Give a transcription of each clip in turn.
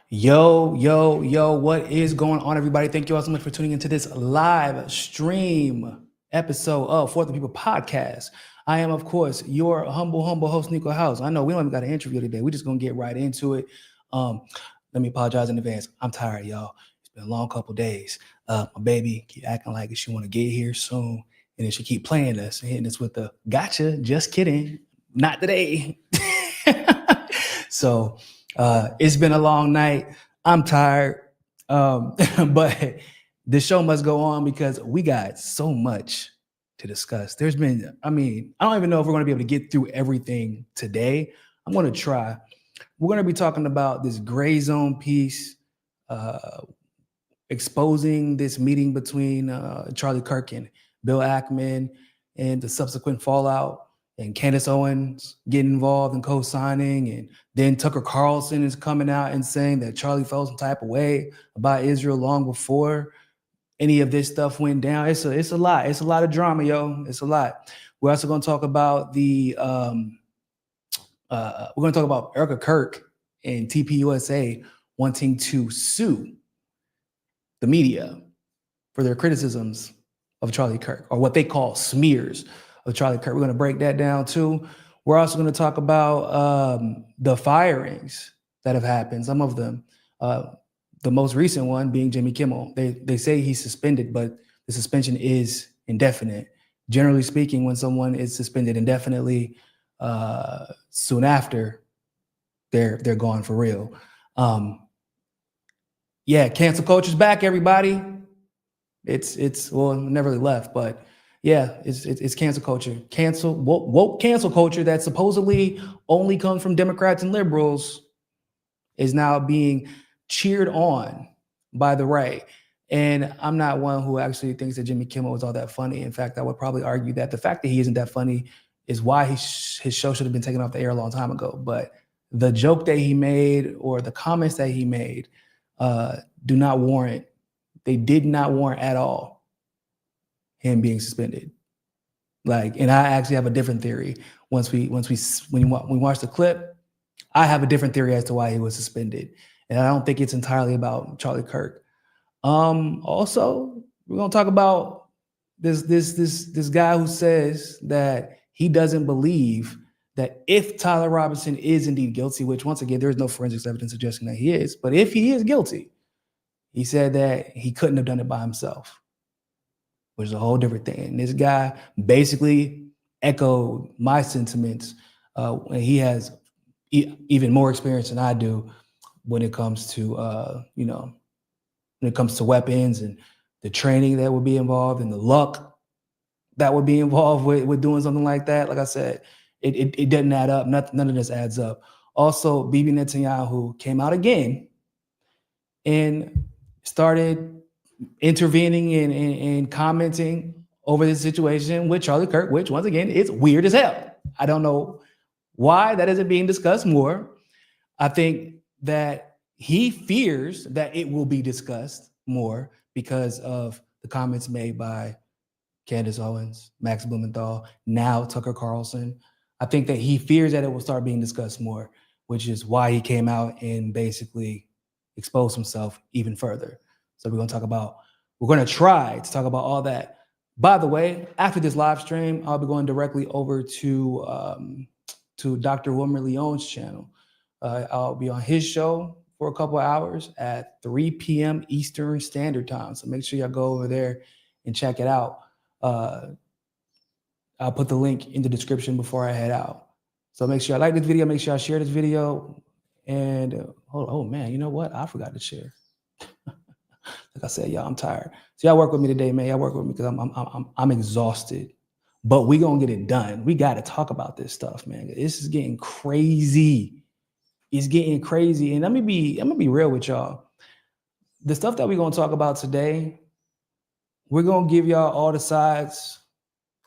Yo, what is going on, everybody? Thank you all so much for tuning into this live stream episode of For the People podcast. I am, of course, your humble host, Niko House. I know we don't even got an interview today. We're just going to get right into it. Let me apologize in advance. I'm tired, y'all. It's been a long couple days. My baby keep acting like she want to get here soon. And then she keep playing us and hitting us with the gotcha, just kidding. Not today. So it's been a long night. I'm tired. But the show must go on because we got so much to discuss. I don't even know if we're going to be able to get through everything today. I'm going to try. We're going to be talking about this gray zone piece, exposing this meeting between Charlie Kirk and Bill Ackman and the subsequent fallout, and Candace Owens getting involved in co-signing, and then Tucker Carlson is coming out and saying that Charlie felt some type of way about Israel long before any of this stuff went down. It's a lot. It's a lot of drama, yo. It's a lot. We're also going to talk about Erika Kirk and TPUSA wanting to sue the media for their criticisms of Charlie Kirk, or what they call smears of Charlie Kirk. We're going to break that down too. We're also going to talk about the firings that have happened, some of them. The most recent one being Jimmy Kimmel. They say he's suspended, but the suspension is indefinite. Generally speaking, when someone is suspended indefinitely, soon after, they're gone for real. Cancel culture's back, everybody. It's well, never really left, but yeah, it's cancel culture. Woke cancel culture that supposedly only comes from Democrats and liberals is now being cheered on by the right. And I'm not one who actually thinks that Jimmy Kimmel was all that funny. In fact, I would probably argue that the fact that he isn't that funny is why his show should have been taken off the air a long time ago. But the joke that he made or the comments that he made do not warrant. They did not warrant at all him being suspended. And I actually have a different theory. When we watch the clip, I have a different theory as to why he was suspended, and I don't think it's entirely about Charlie Kirk. Also, we're gonna talk about this guy who says that he doesn't believe that if Tyler Robinson is indeed guilty, which once again there is no forensics evidence suggesting that he is, but if he is guilty, he said that he couldn't have done it by himself, which is a whole different thing. And this guy basically echoed my sentiments. And he has even more experience than I do when it comes to, weapons and the training that would be involved and the luck that would be involved with doing something like that. Like I said, it doesn't add up. None of this adds up. Also, Bibi Netanyahu came out again and started intervening and commenting over this situation with Charlie Kirk, which once again, it's weird as hell. I don't know why that isn't being discussed more. I think that he fears that it will be discussed more because of the comments made by Candace Owens, Max Blumenthal, now Tucker Carlson. I think that he fears that it will start being discussed more, which is why he came out and basically exposed himself even further. So we're going to try to talk about all that. By the way, after this live stream, I'll be going directly over to Dr. Wilmer Leon's channel. I'll be on his show for a couple of hours at 3 p.m. Eastern Standard Time. So make sure y'all go over there and check it out. I'll put the link in the description before I head out. So make sure I like this video. Make sure I share this video. And oh man, you know what? I forgot to share. Like I said, y'all, I'm tired. So y'all work with me today, man. Y'all work with me because I'm exhausted. But we gonna get it done. We got to talk about this stuff, man. This is getting crazy. It's getting crazy. And I'm gonna be real with y'all. The stuff that we're gonna talk about today, we're gonna give y'all all the sides.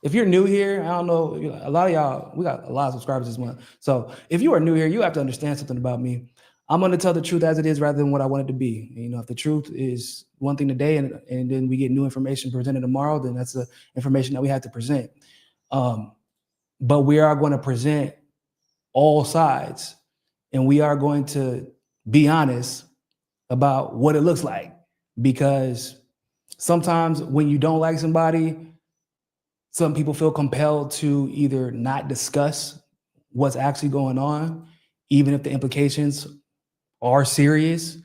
If you're new here, I don't know, a lot of y'all, we got a lot of subscribers this month. So if you are new here, you have to understand something about me. I'm going to tell the truth as it is rather than what I want it to be. If the truth is one thing today and then we get new information presented tomorrow, then that's the information that we have to present. But we are going to present all sides, and we are going to be honest about what it looks like, because sometimes when you don't like somebody, some people feel compelled to either not discuss what's actually going on, even if the implications are serious,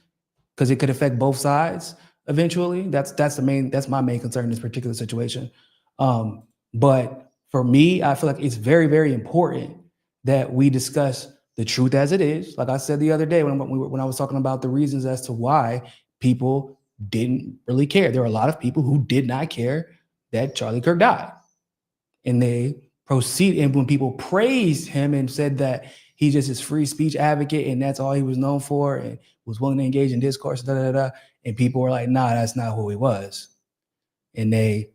because it could affect both sides eventually. That's my main concern in this particular situation. But for me, I feel like it's very, very important that we discuss the truth as it is. Like I said the other day when I was talking about the reasons as to why people didn't really care. There were a lot of people who did not care that Charlie Kirk died. And they proceed, and when people praised him and said that he's just his free speech advocate and that's all he was known for and was willing to engage in discourse, and people were like, nah, that's not who he was. And they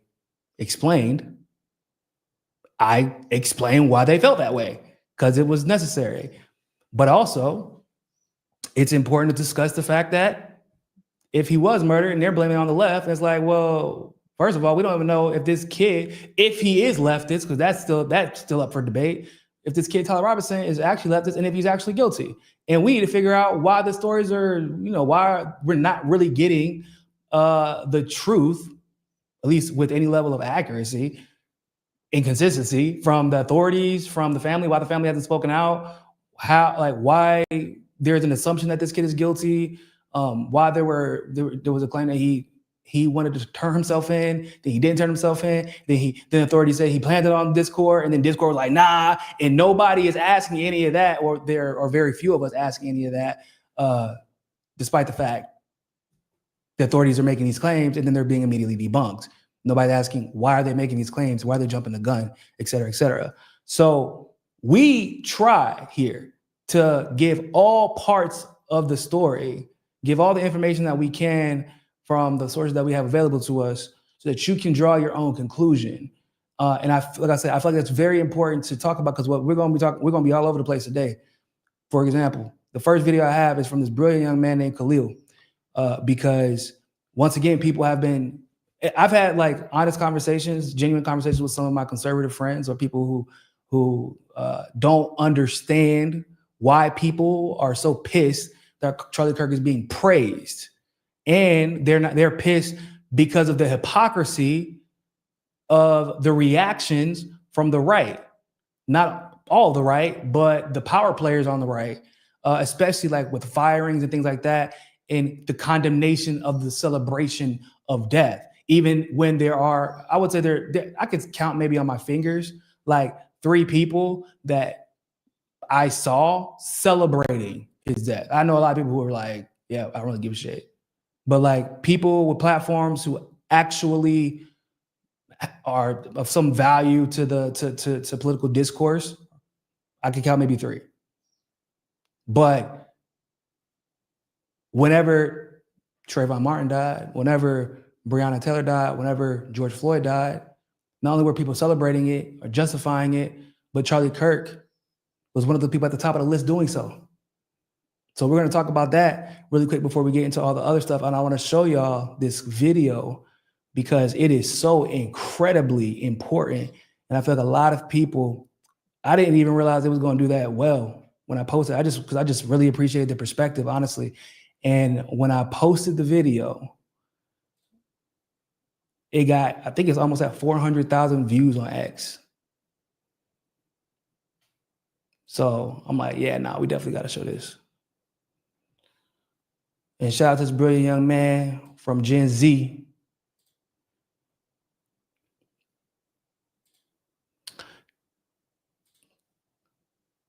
explained, I explained why they felt that way, because it was necessary. But also, it's important to discuss the fact that if he was murdered and they're blaming it on the left, it's like, well, first of all, we don't even know if this kid, if he is leftist, because that's still up for debate, if this kid, Tyler Robinson, is actually leftist and if he's actually guilty. And we need to figure out why the stories are, why we're not really getting the truth, at least with any level of accuracy and consistency, from the authorities, from the family, why the family hasn't spoken out, why there's an assumption that this kid is guilty, why there was a claim that he wanted to turn himself in, then he didn't turn himself in, then authorities say he planted on Discord, and then Discord was like, nah, and nobody is asking any of that, or there are very few of us asking any of that, despite the fact the authorities are making these claims and then they're being immediately debunked. Nobody's asking, why are they making these claims? Why are they jumping the gun, et cetera, et cetera. So we try here to give all parts of the story, give all the information that we can from the sources that we have available to us so that you can draw your own conclusion. And like I said, I feel like that's very important to talk about, because what we're going to be all over the place today. For example, the first video I have is from this brilliant young man named Khalil, because once again, I've had like honest conversations, genuine conversations with some of my conservative friends or people who don't understand why people are so pissed that Charlie Kirk is being praised. And they're pissed because of the hypocrisy of the reactions from the right. Not all the right, but the power players on the right, especially like with firings and things like that, and the condemnation of the celebration of death. Even when there are, I would say I could count maybe on my fingers, like 3 people that I saw celebrating his death. I know a lot of people who are like, yeah, I don't really give a shit. But like people with platforms who actually are of some value to to political discourse, I could count maybe 3. But whenever Trayvon Martin died, whenever Breonna Taylor died, whenever George Floyd died, not only were people celebrating it or justifying it, but Charlie Kirk was one of the people at the top of the list doing so. So we're going to talk about that really quick before we get into all the other stuff. And I want to show y'all this video because it is so incredibly important. And I feel like a lot of people, I didn't even realize it was going to do that well when I posted. Because I just really appreciated the perspective, honestly. And when I posted the video, it got, I think it's almost at 400,000 views on X. So I'm like, yeah, we definitely got to show this. And shout out to this brilliant young man from Gen Z.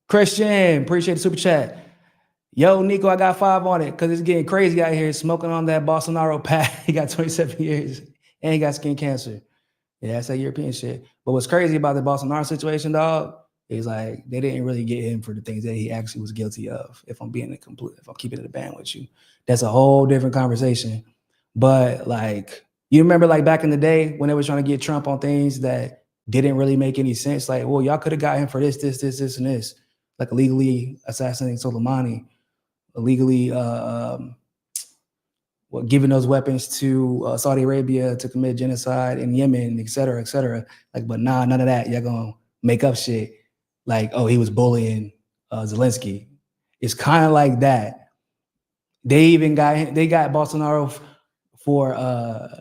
Christian, appreciate the super chat. Yo, Niko, I got 5 on it because it's getting crazy out here smoking on that Bolsonaro pack. He got 27 years and he got skin cancer. Yeah, that's that European shit. But what's crazy about the Bolsonaro situation, dog, is like they didn't really get him for the things that he actually was guilty of. If I'm keeping it a band with you, that's a whole different conversation. But like, you remember like back in the day when they were trying to get Trump on things that didn't really make any sense. Like, well, y'all could have got him for this, and this, like illegally assassinating Soleimani, illegally giving those weapons to Saudi Arabia to commit genocide in Yemen, et cetera, et cetera. Like, but none of that. Y'all gonna make up shit like, oh, he was bullying Zelensky. It's kind of like that. They got Bolsonaro for I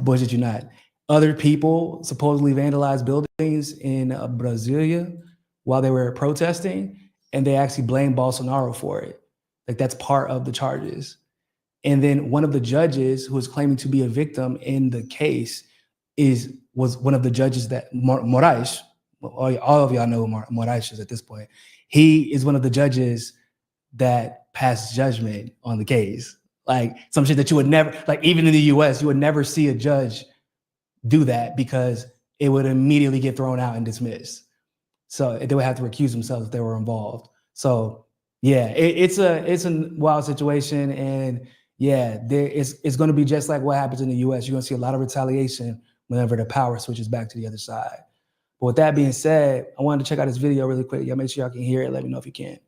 bullshit you not. Other people supposedly vandalized buildings in Brasilia while they were protesting, and they actually blamed Bolsonaro for it. Like that's part of the charges. And then one of the judges who was claiming to be a victim in the case was one of the judges that Moraes, all of y'all know who Moraes is at this point. He is one of the judges that passed judgment on the case. Like some shit that you would never, like even in the US, you would never see a judge do that because it would immediately get thrown out and dismissed. So they would have to recuse themselves if they were involved. So yeah, it's a wild situation, and yeah, it's going to be just like what happens in the U.S. You're going to see a lot of retaliation whenever the power switches back to the other side. But with that being said, I wanted to check out this video really quick. Y'all make sure y'all can hear it. Let me know if you can.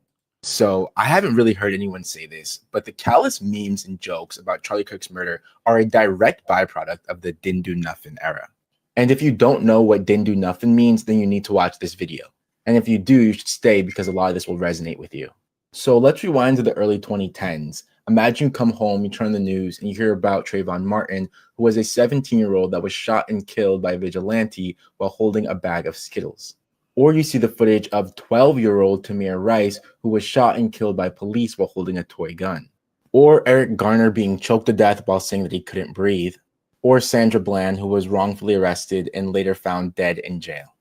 So I haven't really heard anyone say this, but the callous memes and jokes about Charlie Kirk's murder are a direct byproduct of the didn't do nothing era. And if you don't know what didn't do nothing means, then you need to watch this video. And if you do, you should stay because a lot of this will resonate with you. So let's rewind to the early 2010s. Imagine you come home, you turn the news, and you hear about Trayvon Martin, who was a 17-year-old that was shot and killed by a vigilante while holding a bag of Skittles. Or you see the footage of 12-year-old Tamir Rice, who was shot and killed by police while holding a toy gun. Or Eric Garner being choked to death while saying that he couldn't breathe. Or Sandra Bland, who was wrongfully arrested and later found dead in jail.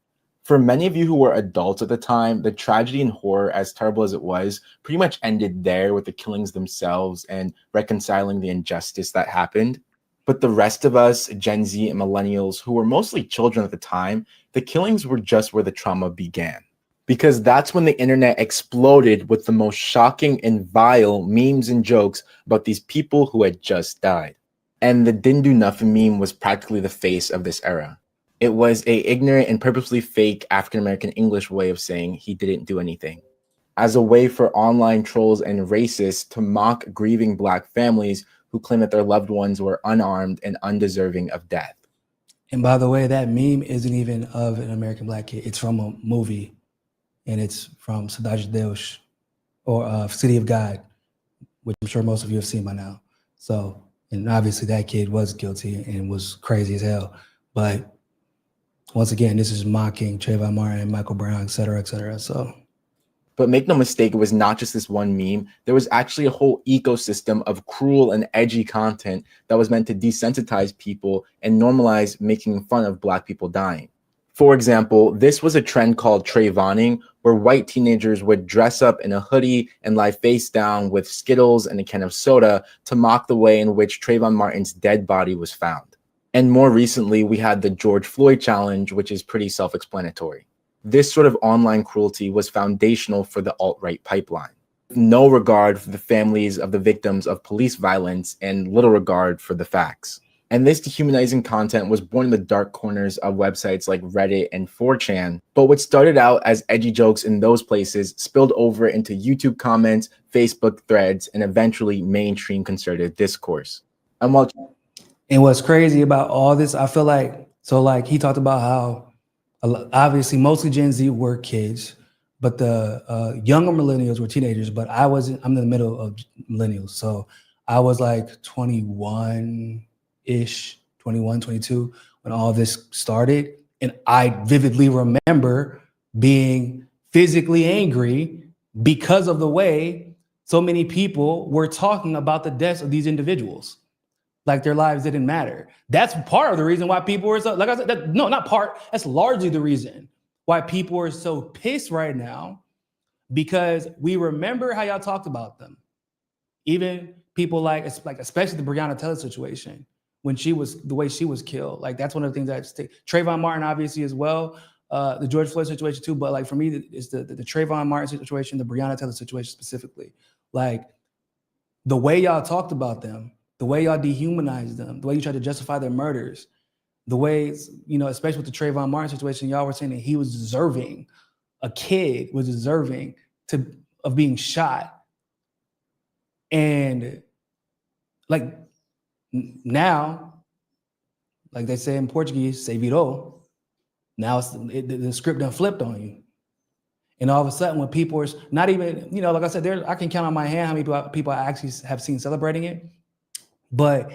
For many of you who were adults at the time, the tragedy and horror, as terrible as it was, pretty much ended there with the killings themselves and reconciling the injustice that happened. But the rest of us, Gen Z and millennials, who were mostly children at the time, the killings were just where the trauma began. Because that's when the internet exploded with the most shocking and vile memes and jokes about these people who had just died. And the didn't do nothing meme was practically the face of this era. It was a ignorant and purposely fake African-American English way of saying he didn't do anything, as a way for online trolls and racists to mock grieving Black families who claim that their loved ones were unarmed and undeserving of death. And by the way, that meme isn't even of an American Black kid. It's from a movie, and it's from Cidade de Deus, or City of God, which I'm sure most of you have seen by now. So, and obviously that kid was guilty and was crazy as hell. But once again, this is mocking Trayvon Martin, Michael Brown, et cetera, so. But make no mistake, it was not just this one meme. There was actually a whole ecosystem of cruel and edgy content that was meant to desensitize people and normalize making fun of Black people dying. For example, this was a trend called Trayvoning, where white teenagers would dress up in a hoodie and lie face down with Skittles and a can of soda to mock the way in which Trayvon Martin's dead body was found. And more recently, we had the George Floyd challenge, which is pretty self-explanatory. This sort of online cruelty was foundational for the alt-right pipeline. No regard for the families of the victims of police violence and little regard for the facts. And this dehumanizing content was born in the dark corners of websites like Reddit and 4chan. But what started out as edgy jokes in those places spilled over into YouTube comments, Facebook threads, and eventually mainstream conservative discourse. And what's crazy about all this, I feel like, so like he talked about how obviously mostly Gen Z were kids, but the younger millennials were teenagers, but I'm in the middle of millennials. So I was like 21-ish, 21, 22 when all this started. And I vividly remember being physically angry because of the way so many people were talking about the deaths of these individuals. Like their lives didn't matter. That's part of the reason why people are so, like I said, no, not part, that's largely the reason why people are so pissed right now, because we remember how y'all talked about them. Even people like especially the Breonna Taylor situation, when the way she was killed. Like that's one of the things that I just take. Trayvon Martin, obviously, as well. The George Floyd situation too, but like for me, it's the Trayvon Martin situation, the Breonna Taylor situation specifically. Like the way y'all talked about them, the way y'all dehumanized them, the way you tried to justify their murders, the way, you know, especially with the Trayvon Martin situation, y'all were saying that he was deserving, a kid was deserving of being shot. And like now, like they say in Portuguese, se virou. Now the script done flipped on you. And all of a sudden, when people are not even, like I said, I can count on my hand how many people I actually have seen celebrating it. But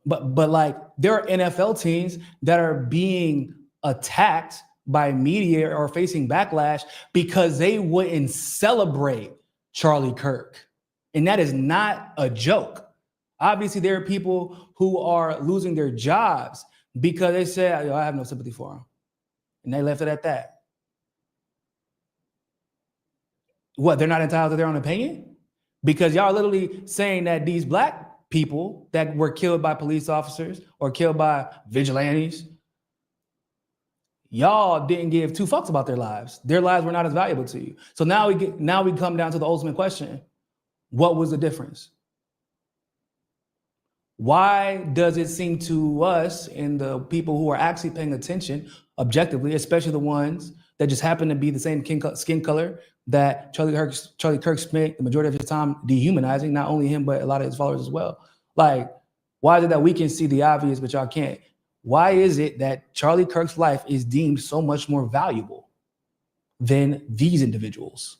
like there are NFL teams that are being attacked by media or facing backlash because they wouldn't celebrate Charlie Kirk. And that is not a joke. Obviously, there are people who are losing their jobs because they say, I have no sympathy for him. And they left it at that. What, they're not entitled to their own opinion? Because y'all are literally saying that these black people that were killed by police officers or killed by vigilantes, y'all didn't give two fucks about their lives. Their lives were not as valuable to you. So now we come down to the ultimate question. What was the difference? Why does it seem to us and the people who are actually paying attention objectively, especially the ones that just happen to be the same skin color that Charlie Kirk spent the majority of his time dehumanizing, not only him, but a lot of his followers as well. Like, why is it that we can see the obvious, but y'all can't? Why is it that Charlie Kirk's life is deemed so much more valuable than these individuals?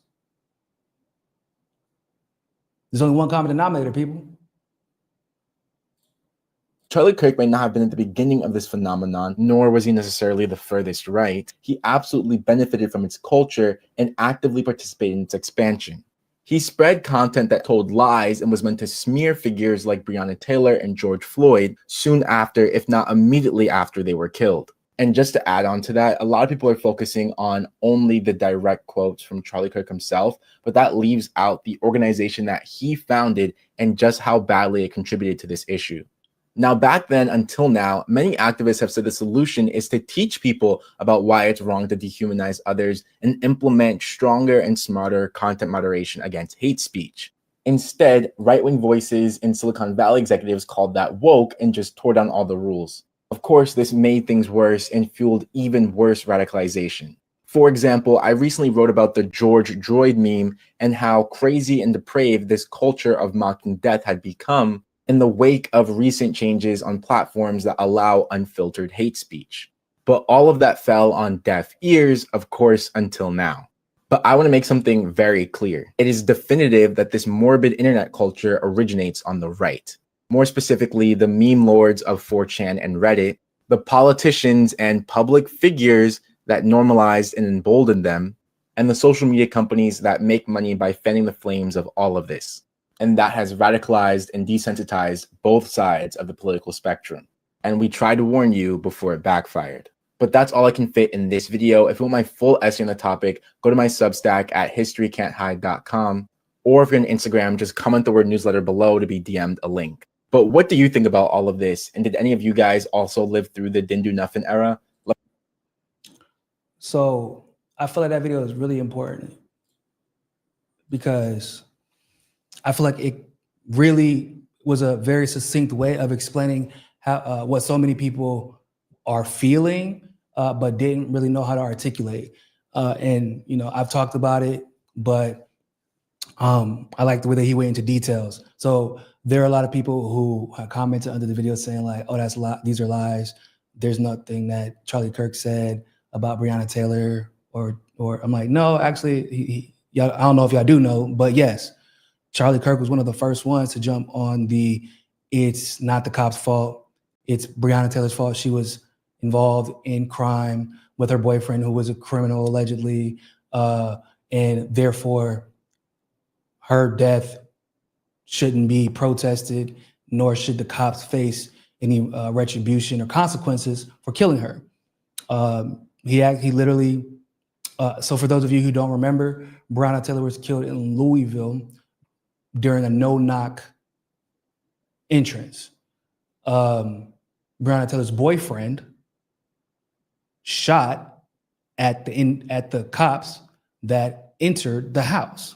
There's only one common denominator, people. Charlie Kirk may not have been at the beginning of this phenomenon, nor was he necessarily the furthest right. He absolutely benefited from its culture and actively participated in its expansion. He spread content that told lies and was meant to smear figures like Breonna Taylor and George Floyd soon after, if not immediately after they were killed. And just to add on to that, a lot of people are focusing on only the direct quotes from Charlie Kirk himself, but that leaves out the organization that he founded and just how badly it contributed to this issue. Now, back then until now, many activists have said the solution is to teach people about why it's wrong to dehumanize others and implement stronger and smarter content moderation against hate speech. Instead, right-wing voices and Silicon Valley executives called that woke and just tore down all the rules. Of course, this made things worse and fueled even worse radicalization. For example, I recently wrote about the George Droid meme and how crazy and depraved this culture of mocking death had become in the wake of recent changes on platforms that allow unfiltered hate speech. But all of that fell on deaf ears, of course, until now. But I want to make something very clear. It is definitive that this morbid internet culture originates on the right. More specifically, the meme lords of 4chan and Reddit, the politicians and public figures that normalized and emboldened them, and the social media companies that make money by fanning the flames of all of this. And that has radicalized and desensitized both sides of the political spectrum. And we tried to warn you before it backfired. But that's all I can fit in this video. If you want my full essay on the topic, go to my Substack at historycan'thide.com. Or if you're on Instagram, just comment the word newsletter below to be DM'd a link. But what do you think about all of this? And did any of you guys also live through the didn't do nothing era? So I feel like that video is really important because I feel like it really was a very succinct way of explaining how what so many people are feeling, but didn't really know how to articulate. And I've talked about it, but I like the way that he went into details. So there are a lot of people who commented under the video saying like, "Oh, that's a lot. These are lies. There's nothing that Charlie Kirk said about Breonna Taylor." Or I'm like, no, actually, I don't know if y'all do know, but yes. Charlie Kirk was one of the first ones to jump on it's not the cops' fault. It's Breonna Taylor's fault. She was involved in crime with her boyfriend who was a criminal allegedly. And therefore her death shouldn't be protested, nor should the cops face any retribution or consequences for killing her. He literally, so for those of you who don't remember, Breonna Taylor was killed in Louisville during a no-knock entrance. Breonna Taylor's boyfriend shot at the cops that entered the house.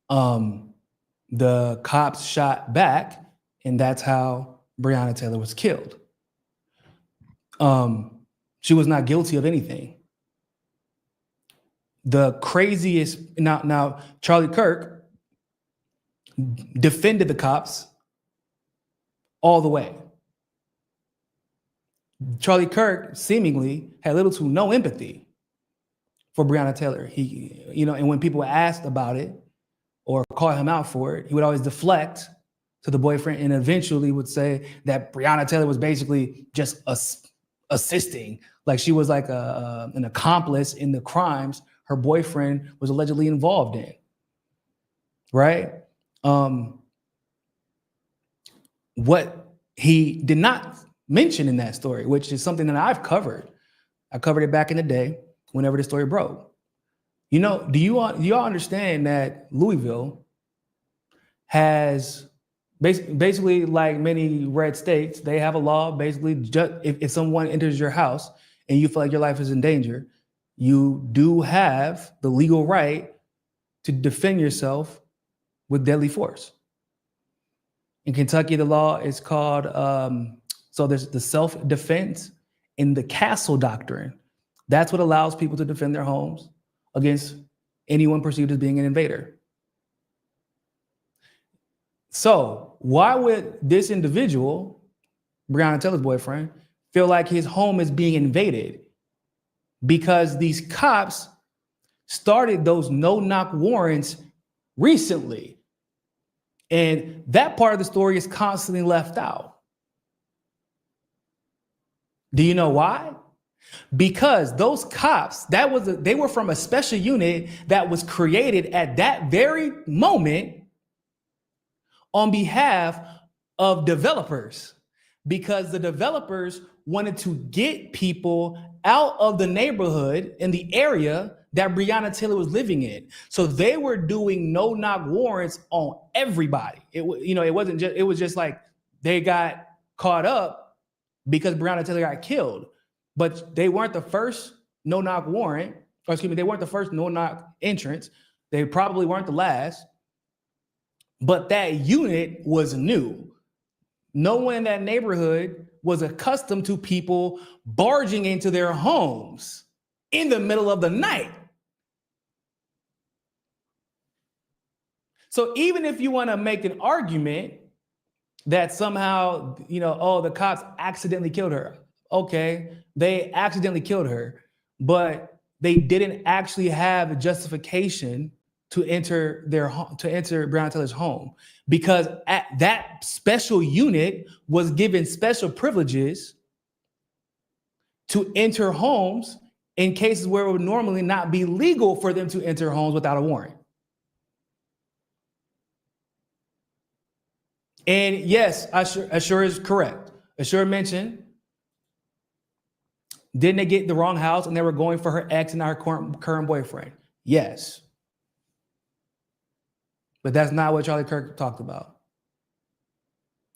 The cops shot back, and that's how Breonna Taylor was killed. She was not guilty of anything. The craziest, now Charlie Kirk defended the cops all the way. Charlie Kirk seemingly had little to no empathy for Breonna Taylor. He, and when people asked about it or call him out for it, he would always deflect to the boyfriend and eventually would say that Breonna Taylor was basically just assisting, like she was like an accomplice in the crimes her boyfriend was allegedly involved in, right? What he did not mention in that story, which is something that I've covered. I covered it back in the day whenever the story broke. Do you all understand that Louisville has basically, like many red states, they have a law basically just if someone enters your house and you feel like your life is in danger, you do have the legal right to defend yourself with deadly force. In Kentucky, the law is called, so there's the self-defense in the castle doctrine. That's what allows people to defend their homes against anyone perceived as being an invader. So why would this individual, Breonna Taylor's boyfriend, feel like his home is being invaded? Because these cops started those no-knock warrants recently. And that part of the story is constantly left out. Do you know why? Because those cops, they were from a special unit that was created at that very moment on behalf of developers, because the developers wanted to get people out of the neighborhood in the area that Breonna Taylor was living in. So they were doing no-knock warrants on everybody. It was just like they got caught up because Breonna Taylor got killed, but they weren't the first no-knock warrant, or excuse me, they weren't the first no-knock entrance. They probably weren't the last, but that unit was new. No one in that neighborhood was accustomed to people barging into their homes in the middle of the night. So even if you want to make an argument that somehow, the cops accidentally killed her. Okay, they accidentally killed her, but they didn't actually have a justification to enter Breonna Taylor's home, because that special unit was given special privileges to enter homes in cases where it would normally not be legal for them to enter homes without a warrant. And yes, Ashur is correct. Ashur mentioned, didn't they get the wrong house and they were going for her ex and not her current boyfriend? Yes. But that's not what Charlie Kirk talked about.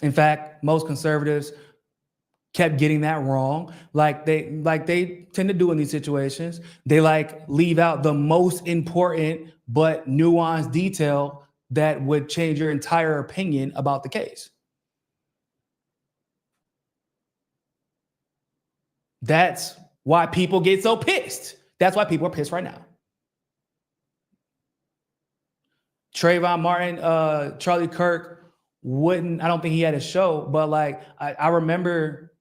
In fact, most conservatives kept getting that wrong, like they tend to do in these situations. They leave out the most important but nuanced detail that would change your entire opinion about the case. That's why people get so pissed. That's why people are pissed right now. Trayvon Martin, Charlie Kirk I don't think he had a show, but I remember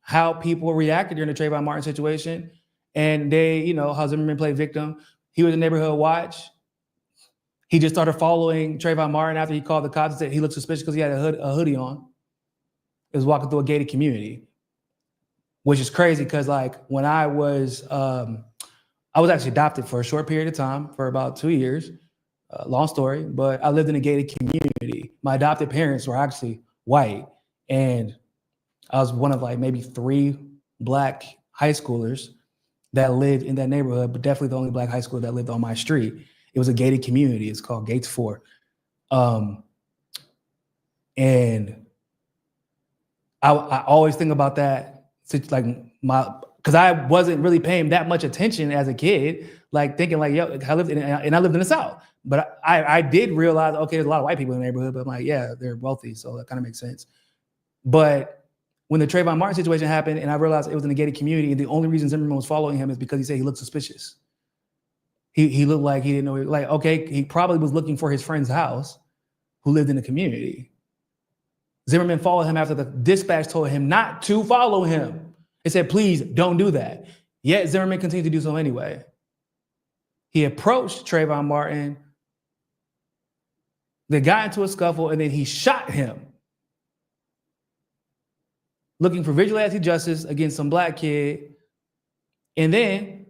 how people reacted during the Trayvon Martin situation. And they, how Zimmerman played victim. He was a neighborhood watch. He just started following Trayvon Martin after he called the cops and said he looked suspicious because he had a hoodie on. He was walking through a gated community, which is crazy because when I was actually adopted for a short period of time, for about 2 years. Long story, but I lived in a gated community. My adopted parents were actually white, and I was one of maybe 3 black high schoolers that lived in that neighborhood, but definitely the only black high schooler that lived on my street. It was a gated community. It's called Gates 4. And I always think about that, because I wasn't really paying that much attention as a kid, thinking I lived in the South. But I did realize, okay, there's a lot of white people in the neighborhood, but I'm yeah, they're wealthy, so that kind of makes sense. But when the Trayvon Martin situation happened and I realized it was in a gated community, and the only reason Zimmerman was following him is because he said he looked suspicious. He looked like he didn't know, okay, he probably was looking for his friend's house who lived in the community. Zimmerman followed him after the dispatch told him not to follow him. It said, please don't do that. Yet Zimmerman continued to do so anyway. He approached Trayvon Martin. They got into a scuffle, and then he shot him, looking for vigilante justice against some black kid, and then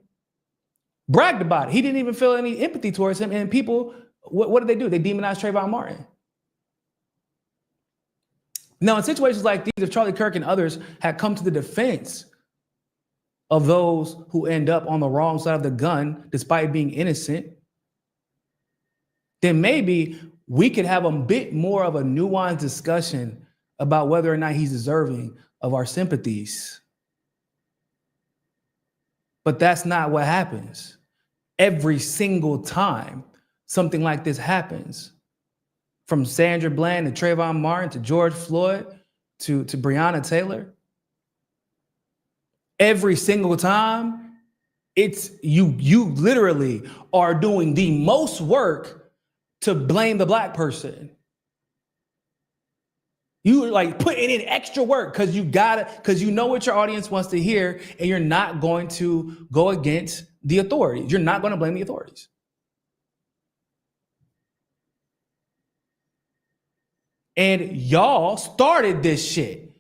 bragged about it. He didn't even feel any empathy towards him. And people, what did they do? They demonized Trayvon Martin. Now, in situations like these, if Charlie Kirk and others had come to the defense of those who end up on the wrong side of the gun, despite being innocent, then maybe we could have a bit more of a nuanced discussion about whether or not he's deserving of our sympathies. But that's not what happens. Every single time something like this happens, from Sandra Bland to Trayvon Martin to George Floyd to Breonna Taylor, every single time, it's you literally are doing the most work to blame the black person. You like putting in extra work because you know what your audience wants to hear, and you're not going to go against the authorities. You're not going to blame the authorities. And y'all started this shit,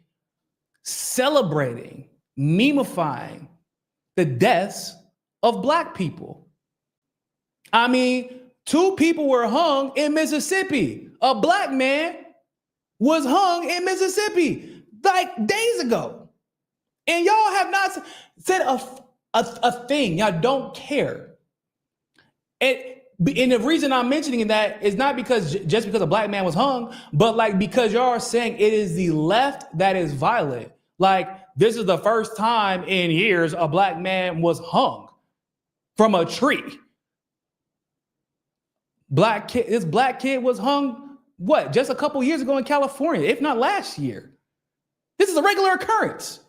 celebrating, memifying the deaths of black people. I mean, 2 people were hung in Mississippi. A black man was hung in Mississippi like days ago. And y'all have not said a thing. Y'all don't care. And the reason I'm mentioning that is not because just because a black man was hung, but like because y'all are saying it is the left that is violent. Like, this is the first time in years a black man was hung from a tree. This black kid was hung, what, just a couple years ago in California, if not last year. This is a regular occurrence.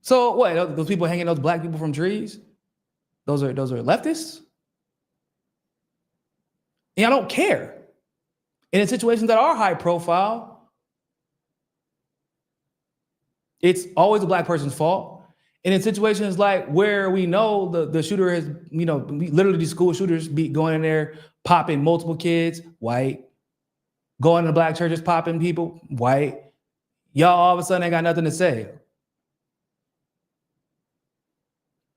So what, those people hanging those black people from trees? Those are leftists? And I don't care. And in situations that are high profile, it's always a black person's fault. And in situations like where we know the shooter has, literally these school shooters be going in there, popping multiple kids, white. Going to black churches, popping people, white. Y'all all of a sudden ain't got nothing to say.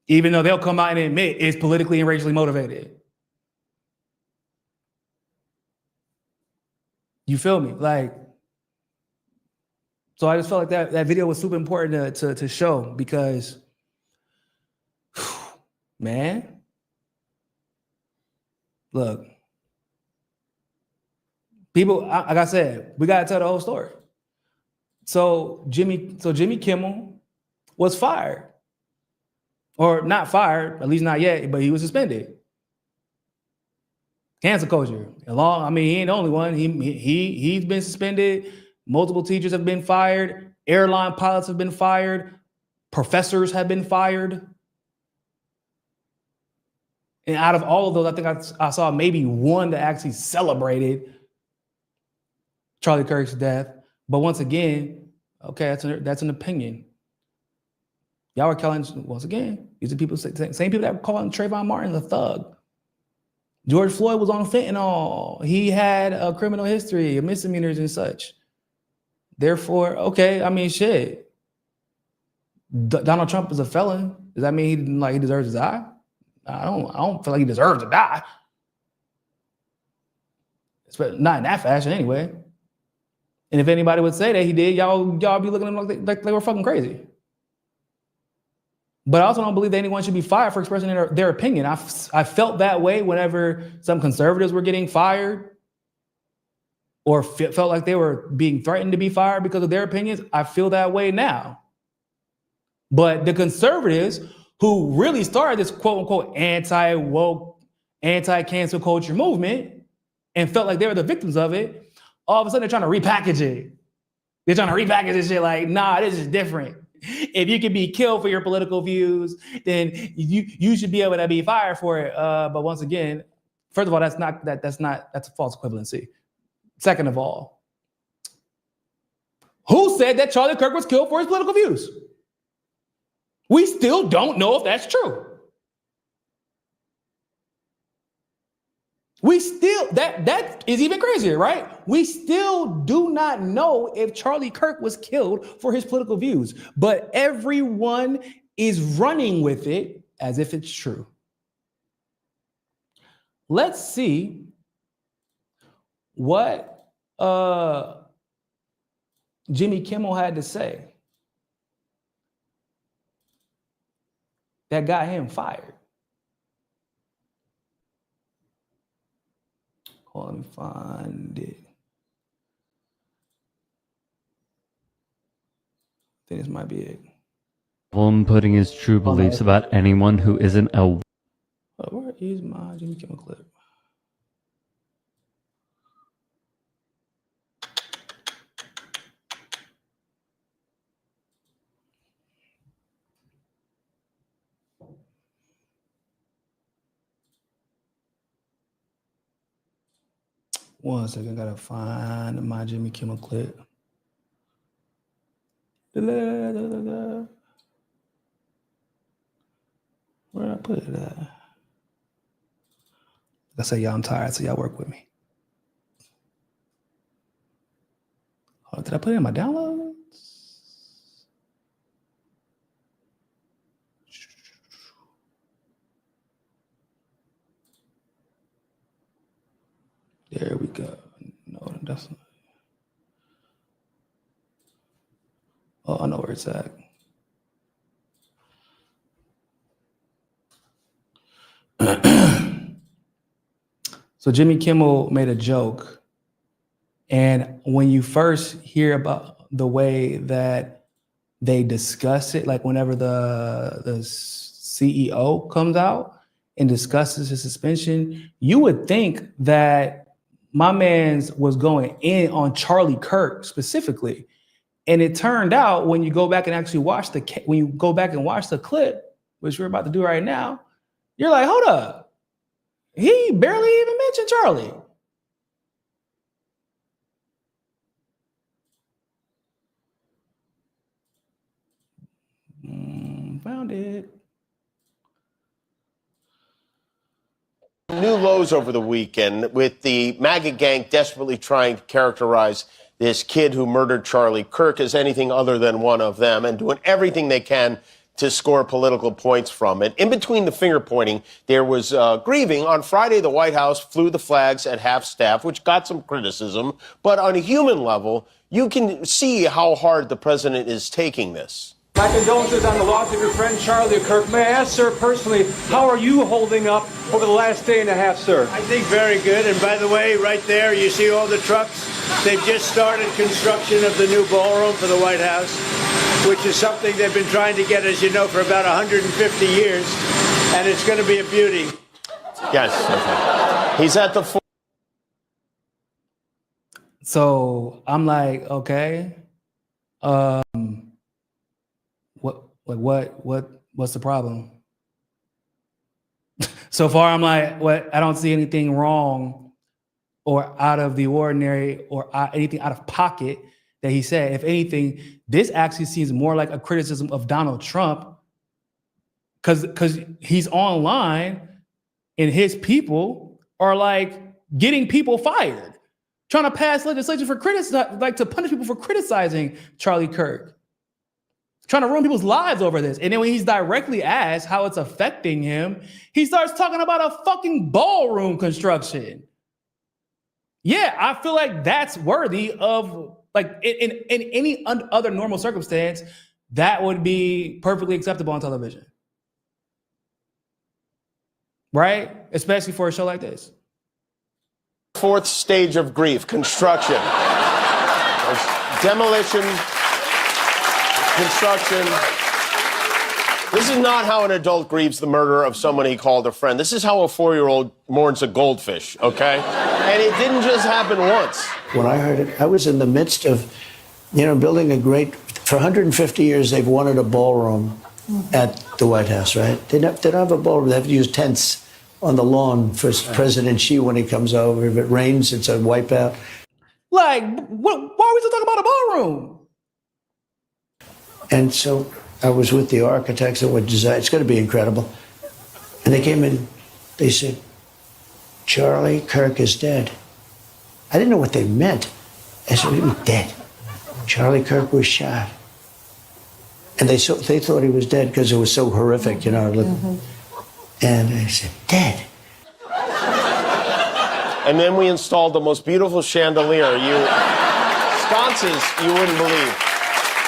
Even though they'll come out and admit it's politically and racially motivated. You feel me? Like, so I just felt like that video was super important to show because, man, look, people, like I said, we got to tell the whole story. So Jimmy Kimmel was fired. Or not fired, at least not yet, but he was suspended. Cancel culture. He ain't the only one. He's been suspended. Multiple teachers have been fired. Airline pilots have been fired. Professors have been fired. And out of all of those, I think I saw maybe one that actually celebrated Charlie Kirk's death. But once again, okay, that's an opinion. Y'all are calling, once again, these are people, same people that were calling Trayvon Martin a thug. George Floyd was on fentanyl. He had a criminal history, misdemeanors and such. Therefore, okay, I mean, shit. Donald Trump is a felon. Does that mean he deserves to die? I don't feel like he deserves to die. Not in that fashion, anyway. And if anybody would say that he did, y'all be looking at them like they were fucking crazy. But I also don't believe that anyone should be fired for expressing their opinion. I felt that way whenever some conservatives were getting fired or felt like they were being threatened to be fired because of their opinions. I feel that way now. But the conservatives who really started this quote unquote anti-woke, anti-cancel culture movement and felt like they were the victims of it, all of a sudden they're trying to repackage it. They're trying to repackage this shit like, nah, this is different. If you can be killed for your political views, then you should be able to be fired for it. But once again, first of all, that's a false equivalency. Second of all, who said that Charlie Kirk was killed for his political views? We still don't know if that's true. We still, that is even crazier, right? We still do not know if Charlie Kirk was killed for his political views, but everyone is running with it as if it's true. Let's see what Jimmy Kimmel had to say that got him fired. Hold on, let me find it. I think this might be it. Putting his true beliefs about anyone who isn't a... Oh, where is my Jimmy Kimmel clip? One second, I gotta find my Jimmy Kimmel clip. Where did I put it at? I say, y'all, I'm tired, so y'all work with me. Oh, did I put it in my downloads? There we go. No, that's not. Oh, I know where it's at. So Jimmy Kimmel made a joke. And when you first hear about the way that they discuss it, like whenever the CEO comes out and discusses his suspension, you would think that my man's was going in on Charlie Kirk specifically. And it turned out when you go back and actually watch the clip, which we're about to do right now, you're like, hold up. He barely even mentioned Charlie. Found it. New lows over the weekend with the MAGA gang desperately trying to characterize this kid who murdered Charlie Kirk as anything other than one of them and doing everything they can to score political points from it. In between the finger pointing, there was grieving. On Friday, the White House flew the flags at half staff, which got some criticism. But on a human level, you can see how hard the president is taking this. My condolences on the loss of your friend Charlie Kirk. May I ask, sir, personally, how are you holding up over the last day and a half, sir? I think very good. And by the way, right there, you see all the trucks. They've just started construction of the new ballroom for the White House, which is something they've been trying to get, as you know, for about 150 years. And it's going to be a beauty. Yes. Okay. He's at the... So I'm like, okay. What's the problem? So far, I'm like, I don't see anything wrong or out of the ordinary or anything out of pocket that he said. If anything, this actually seems more like a criticism of Donald Trump because he's online and his people are like getting people fired, trying to pass legislation for to punish people for criticizing Charlie Kirk. Trying to ruin people's lives over this. And then when he's directly asked how it's affecting him, he starts talking about a fucking ballroom construction. Yeah, I feel like that's worthy of, like, in any other normal circumstance, that would be perfectly acceptable on television. Right? Especially for a show like this. Fourth stage of grief, construction. Demolition. Construction. This is not how an adult grieves the murder of someone he called a friend. This is how a 4-year-old mourns a goldfish, okay? And it didn't just happen once. When I heard it, I was in the midst of, building a great, for 150 years, they've wanted a ballroom at the White House, right? They don't have a ballroom. They have to use tents on the lawn for President Xi when he comes over. If it rains, it's a wipeout. Like, why are we still talking about a ballroom? And so I was with the architects that would design. It's going to be incredible. And they came in, they said, Charlie Kirk is dead. I didn't know what they meant. I said, he was dead. Charlie Kirk was shot. And they thought he was dead because it was so horrific, you know. And they said, dead. And then we installed the most beautiful chandelier. Sconces you wouldn't believe.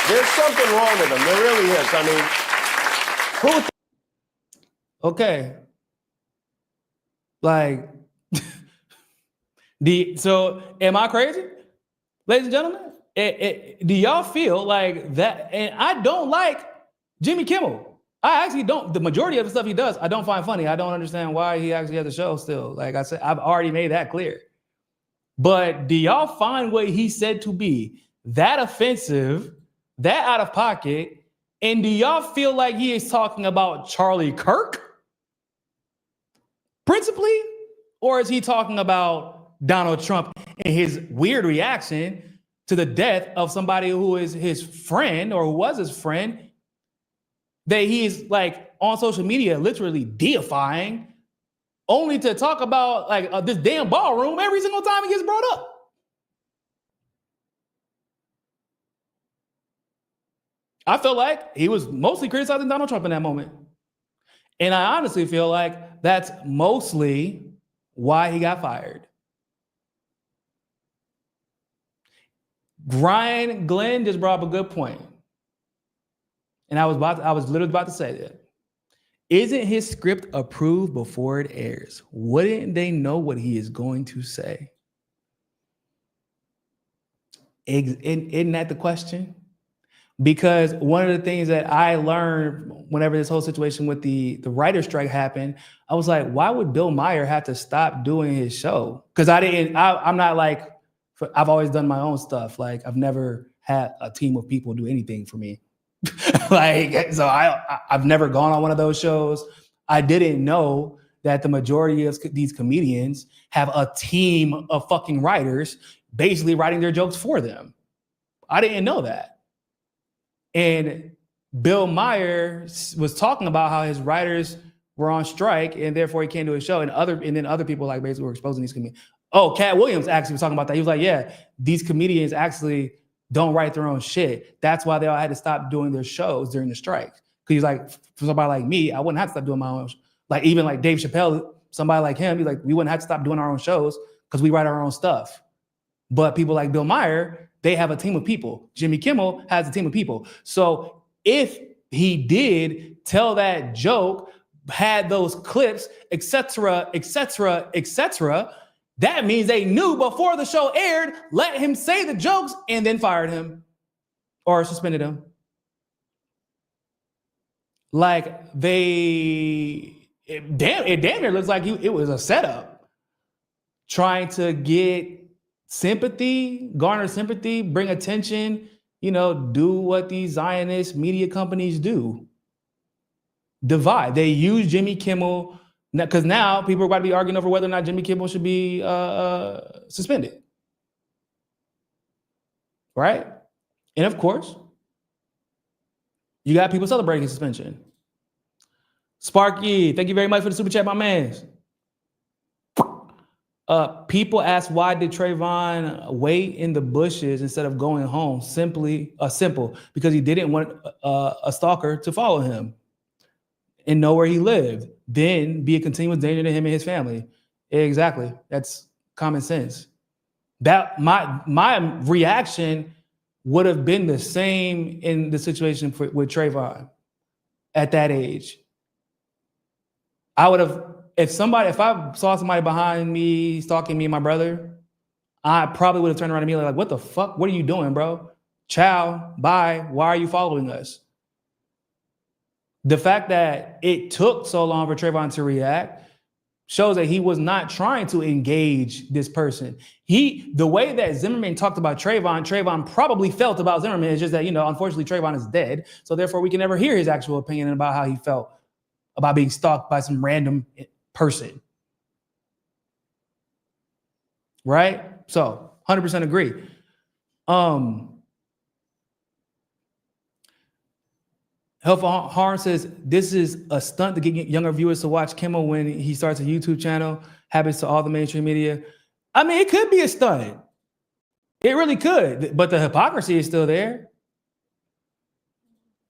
There's something wrong with them. There really is. I mean, who? Okay. Like, so am I crazy? Ladies and gentlemen, do y'all feel like that? And I don't like Jimmy Kimmel. I actually don't. The majority of the stuff he does, I don't find funny. I don't understand why he actually has a show still. Like I said, I've already made that clear. But do y'all find what he said to be that offensive, that out of pocket? And do y'all feel like he is talking about Charlie Kirk principally? Or is he talking about Donald Trump and his weird reaction to the death of somebody who is his friend or who was his friend, that he is like on social media literally deifying, only to talk about like this damn ballroom every single time it gets brought up? I felt like he was mostly criticizing Donald Trump in that moment. And I honestly feel like that's mostly why he got fired. Ryan Glenn just brought up a good point. And I was literally about to say that. Isn't his script approved before it airs? Wouldn't they know what he is going to say? Isn't that the question? Because one of the things that I learned whenever this whole situation with the writer's strike happened, I was like, why would Bill Maher have to stop doing his show? Because I'm not like, I've always done my own stuff. Like I've never had a team of people do anything for me. Like, so I've never gone on one of those shows. I didn't know that the majority of these comedians have a team of fucking writers basically writing their jokes for them. I didn't know that. And Bill Maher was talking about how his writers were on strike and therefore he can't do his show. And then other people like basically were exposing these comedians. Oh, Cat Williams actually was talking about that. He was like, yeah, these comedians actually don't write their own shit. That's why they all had to stop doing their shows during the strike. Because he's like, for somebody like me, I wouldn't have to stop doing my own. Like even like Dave Chappelle, somebody like him, he's like, we wouldn't have to stop doing our own shows because we write our own stuff. But people like Bill Maher, they have a team of people. Jimmy Kimmel has a team of people. So if he did tell that joke, had those clips, etc., etc., etc., that means they knew before the show aired, let him say the jokes, and then fired him or suspended him. Like it damn near looks like it was a setup, trying to get sympathy, garner sympathy, bring attention, do what these Zionist media companies do. Divide. They use Jimmy Kimmel because now people are about to be arguing over whether or not Jimmy Kimmel should be suspended. Right? And of course, you got people celebrating his suspension. Sparky, thank you very much for the super chat, my man. People ask, why did Trayvon wait in the bushes instead of going home? Simple, because he didn't want a stalker to follow him and know where he lived, then be a continuous danger to him and his family. Exactly. That's common sense. That my reaction would have been the same in the situation with Trayvon at that age. I would have, if I saw somebody behind me stalking me and my brother, I probably would have turned around to me like, what the fuck? What are you doing, bro? Ciao, bye. Why are you following us? The fact that it took so long for Trayvon to react shows that he was not trying to engage this person. The way that Zimmerman talked about Trayvon probably felt about Zimmerman. It's just that, unfortunately Trayvon is dead. So therefore we can never hear his actual opinion about how he felt about being stalked by some random person. Right? So 100% agree. Health Harm says this is a stunt to get younger viewers to watch Kimmel when he starts a YouTube channel. Happens to all the mainstream media. I mean, it could be a stunt. It really could, but the hypocrisy is still there,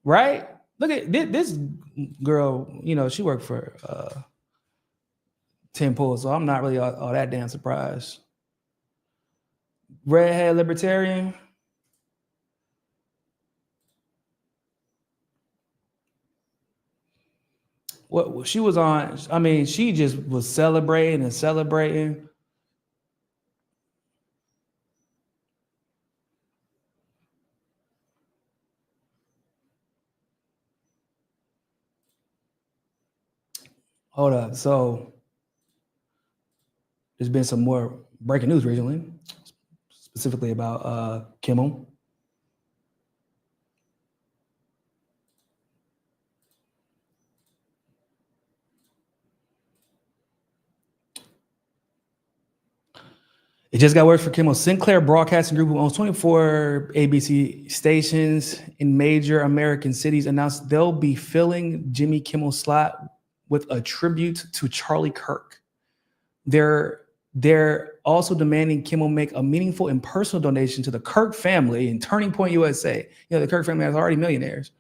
right? Look at this girl. You know, she worked for Tim Pool, so I'm not really all that damn surprised. Redhead libertarian. What she was on, I mean, she just was celebrating and celebrating. Hold up. So there's been some more breaking news recently, specifically about Kimmel. It just got worse for Kimmel. Sinclair Broadcasting Group, who owns 24 ABC stations in major American cities, announced they'll be filling Jimmy Kimmel's slot with a tribute to Charlie Kirk. They're also demanding Kimmel make a meaningful and personal donation to the Kirk family in Turning Point USA. You know, the Kirk family is already millionaires.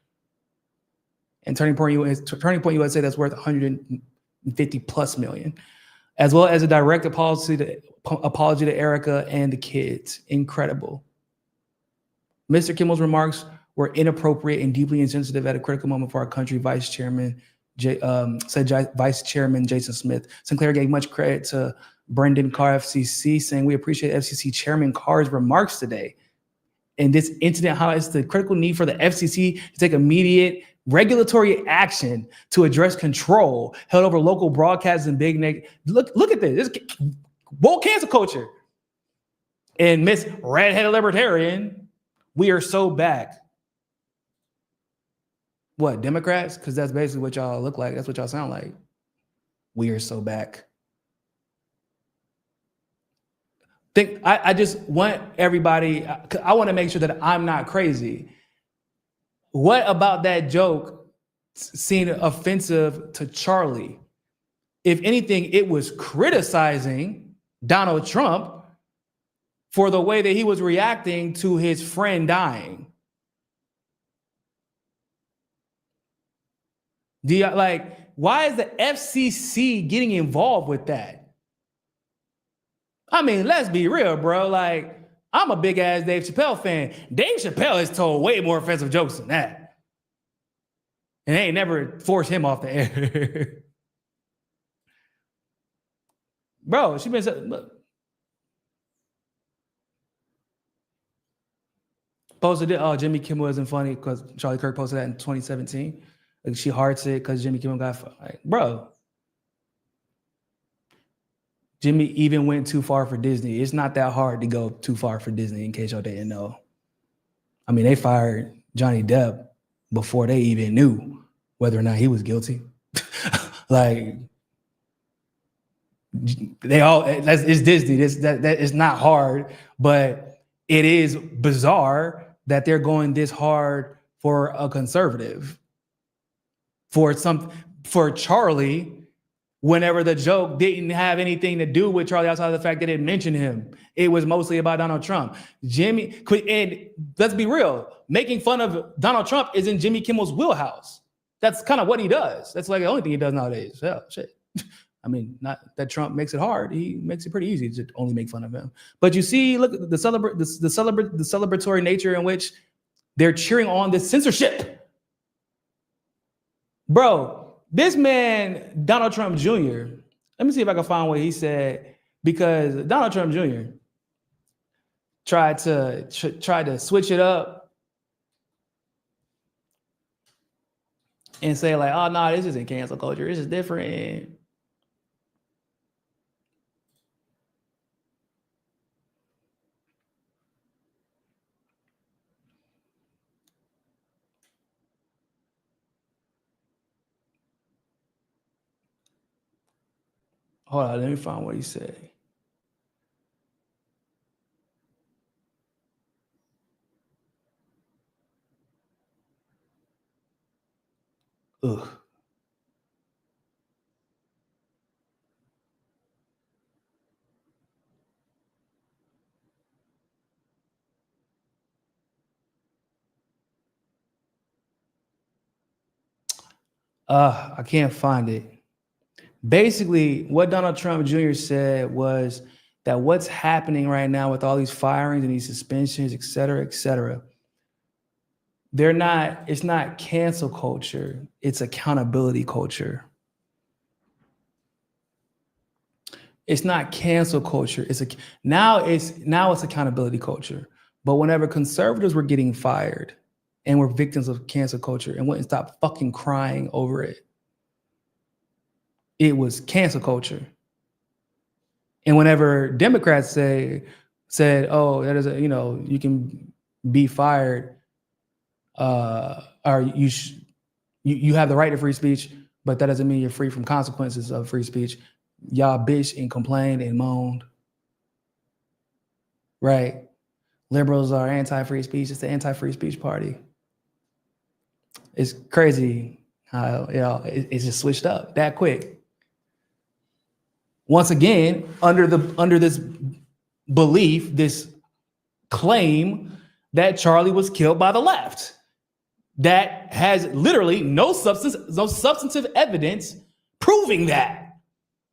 And Turning Point USA, that's worth 150 plus million, as well as a direct apology to Erika and the kids. Incredible. Mr. Kimmel's remarks were inappropriate and deeply insensitive at a critical moment for our country, said Vice Chairman Jason Smith. Sinclair gave much credit to Brendan Carr, FCC, saying, "We appreciate FCC Chairman Carr's remarks today. And this incident highlights the critical need for the FCC to take immediate regulatory action to address control held over local broadcasts and big neg." Look at this. This woke cancel culture. And Miss Redheaded Libertarian, we are so back. What, Democrats? Because that's basically what y'all look like. That's what y'all sound like. We are so back. I just want everybody, I want to make sure that I'm not crazy. What about that joke seemed offensive to Charlie? If anything, it was criticizing Donald Trump for the way that he was reacting to his friend dying. Why is the FCC getting involved with that? I mean, let's be real, bro. Like, I'm a big ass Dave Chappelle fan. Dave Chappelle has told way more offensive jokes than that. And they ain't never forced him off the air. Bro, she been look. Posted it. Oh, Jimmy Kimmel isn't funny because Charlie Kirk posted that in 2017. Like, she hearts it because Jimmy Kimmel got like, bro. Jimmy even went too far for Disney. It's not that hard to go too far for Disney, in case y'all didn't know. I mean, they fired Johnny Depp before they even knew whether or not he was guilty. Like, it's Disney. That is not hard, but it is bizarre that they're going this hard for a conservative. For Charlie, whenever the joke didn't have anything to do with Charlie outside of the fact that it mentioned him. It was mostly about Donald Trump. And let's be real, making fun of Donald Trump is in Jimmy Kimmel's wheelhouse. That's kind of what he does. That's like the only thing he does nowadays. Yeah, shit. I mean, not that Trump makes it hard. He makes it pretty easy to only make fun of him. But you see, look, the celebratory nature in which they're cheering on this censorship. Bro, this man, Donald Trump Jr., let me see if I can find what he said, because Donald Trump Jr. tried to switch it up and say like, oh, no, this isn't cancel culture. This is different. Hold on, let me find what he said. Ugh. I can't find it. Basically, what Donald Trump Jr. said was that what's happening right now with all these firings and these suspensions, et cetera, it's not cancel culture, it's accountability culture. It's not cancel culture. Now it's accountability culture. But whenever conservatives were getting fired and were victims of cancel culture and wouldn't stop fucking crying over it, it was cancel culture. And whenever Democrats said, "Oh, that is you can be fired, or you have the right to free speech, but that doesn't mean you're free from consequences of free speech." Y'all bitched and complained and moaned. Right? Liberals are anti-free speech. It's the anti-free speech party. It's crazy how it's just switched up that quick. Once again, under this belief, this claim that Charlie was killed by the left, that has literally no substantive evidence proving that.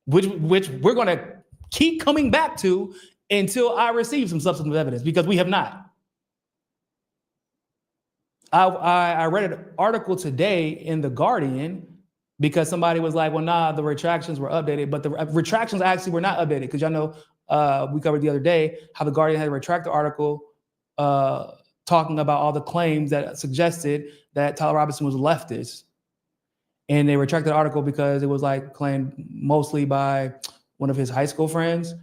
Which we're going to keep coming back to until I receive some substantive evidence, because we have not. I read an article today in The Guardian because somebody was like, well, nah, the retractions were updated, but the retractions actually were not updated, because y'all know we covered the other day how The Guardian had to retract the article talking about all the claims that suggested that Tyler Robinson was a leftist. And they retracted the article because it was like claimed mostly by one of his high school friends.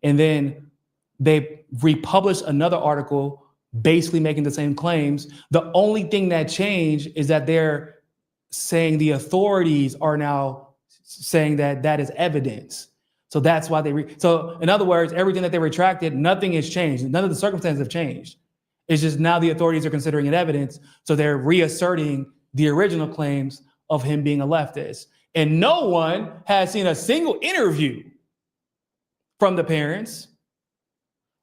And then they republished another article basically making the same claims. The only thing that changed is that they're saying the authorities are now saying that that is evidence. So that's why so in other words, everything that they retracted, nothing has changed. None of the circumstances have changed. It's just now the authorities are considering it evidence. So they're reasserting the original claims of him being a leftist. And no one has seen a single interview from the parents.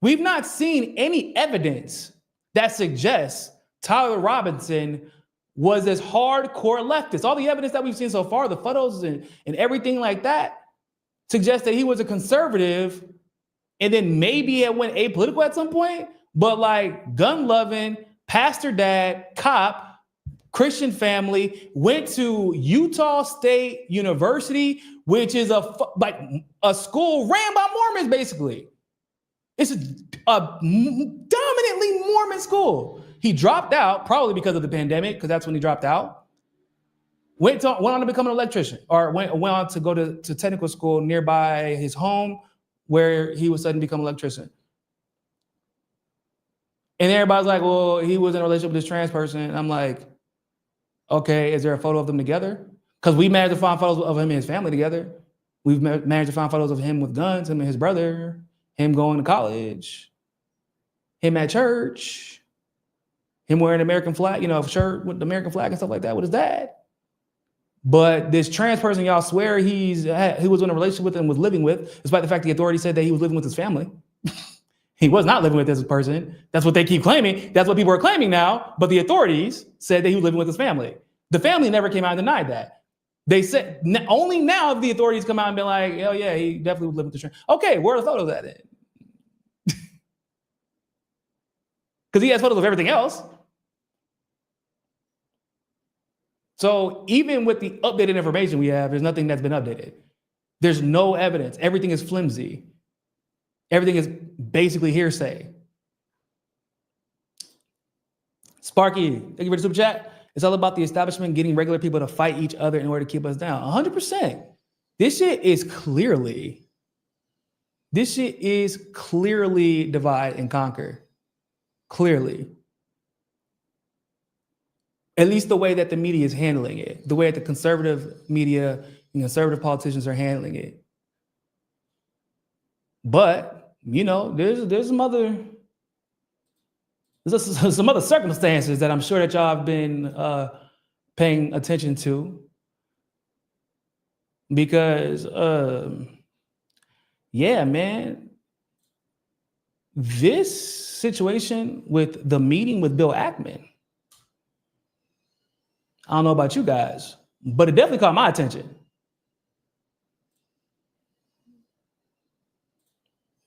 We've not seen any evidence that suggests Tyler Robinson was this hardcore leftist. All the evidence that we've seen so far, the photos and everything like that, suggests that he was a conservative and then maybe it went apolitical at some point, but like gun-loving, pastor dad, cop, Christian family, went to Utah State University, which is a school ran by Mormons, basically. It's a dominantly Mormon school. He dropped out, probably because of the pandemic, because that's when he dropped out. Went on to become an electrician, or went on to go to technical school nearby his home, where he was suddenly become an electrician. And everybody's like, well, he was in a relationship with this trans person. And I'm like, okay, is there a photo of them together? Because we managed to find photos of him and his family together. We've managed to find photos of him with guns, him and his brother, him going to college, him at church, him wearing an American flag, shirt with the American flag and stuff like that with his dad. But this trans person y'all swear he was in a relationship with and was living with, despite the fact the authorities said that he was living with his family. He was not living with this person. That's what they keep claiming. That's what people are claiming now. But the authorities said that he was living with his family. The family never came out and denied that. They said only now have the authorities come out and been like, oh yeah, he definitely was living with the trans. Okay, where are the photos at it? Because he has photos of everything else. So even with the updated information we have, there's nothing that's been updated. There's no evidence. Everything is flimsy. Everything is basically hearsay. Sparky, thank you for the super chat. It's all about the establishment getting regular people to fight each other in order to keep us down. 100%. This shit is clearly divide and conquer. Clearly. At least the way that the media is handling it, the way that the conservative media and conservative politicians are handling it. But, there's some other circumstances that I'm sure that y'all have been paying attention to. because yeah, man, this situation with the meeting with Bill Ackman, I don't know about you guys, but it definitely caught my attention.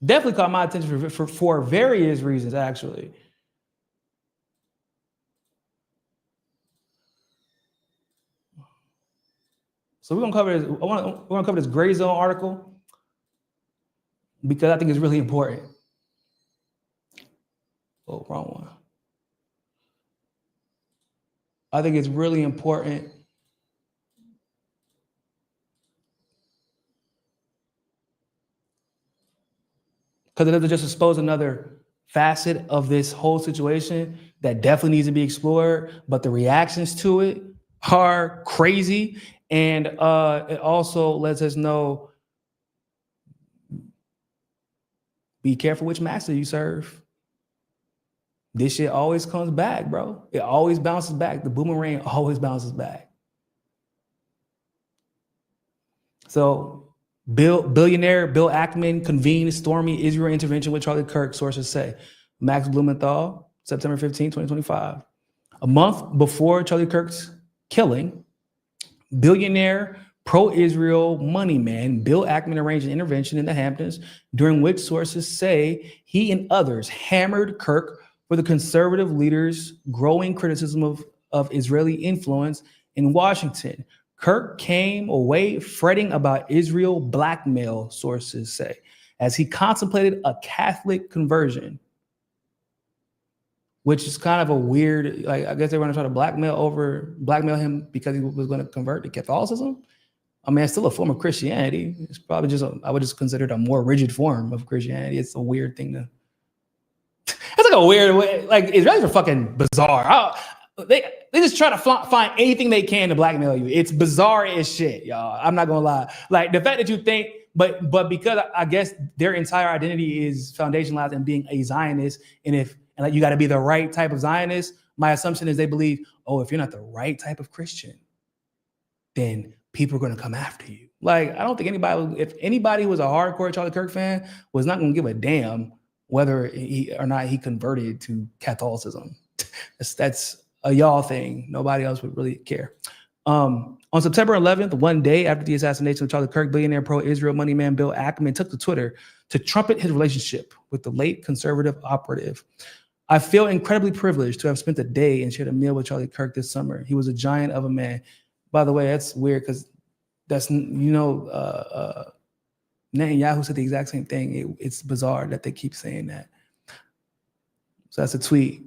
Definitely caught my attention for various reasons, actually. So we're gonna cover this. We're gonna cover this Gray Zone article because I think it's really important. Oh, wrong one. I think it's really important because it doesn't just expose another facet of this whole situation that definitely needs to be explored, but the reactions to it are crazy. And it also lets us know, be careful which master you serve. This shit always comes back, bro. It always bounces back. The boomerang always bounces back. So billionaire Bill Ackman convened stormy Israel intervention with Charlie Kirk, sources say. Max Blumenthal, September 15, 2025. A month before Charlie Kirk's killing, billionaire pro-Israel money man Bill Ackman arranged an intervention in the Hamptons, during which sources say he and others hammered Kirk for the conservative leader's growing criticism of Israeli influence in Washington. Kirk came away fretting about Israel blackmail, sources say, as he contemplated a Catholic conversion, which is kind of a weird, like, I guess they were going to try to blackmail him because he was going to convert to Catholicism. I mean, it's still a form of Christianity. It's probably just, I would just consider it a more rigid form of Christianity. It's a weird thing to, it's like a weird way, like, Israelis are fucking bizarre. They just try to find anything they can to blackmail you. It's bizarre as shit, y'all. I'm not gonna lie. Like, the fact that you think, but because I guess their entire identity is foundationalized in being a Zionist, and like, you got to be the right type of Zionist. My assumption is they believe, oh, if you're not the right type of Christian, then people are going to come after you. Like, I don't think if anybody who was a hardcore Charlie Kirk fan was not going to give a damn whether he or not he converted to Catholicism. That's a y'all thing. Nobody else would really care. On September 11th, one day after the assassination of Charlie Kirk, billionaire pro-Israel money man Bill Ackman took to Twitter to trumpet his relationship with the late conservative operative. I feel incredibly privileged to have spent a day and shared a meal with Charlie Kirk this summer. He was a giant of a man. By the way, that's weird because that's, Netanyahu said the exact same thing. It's bizarre that they keep saying that. So that's a tweet.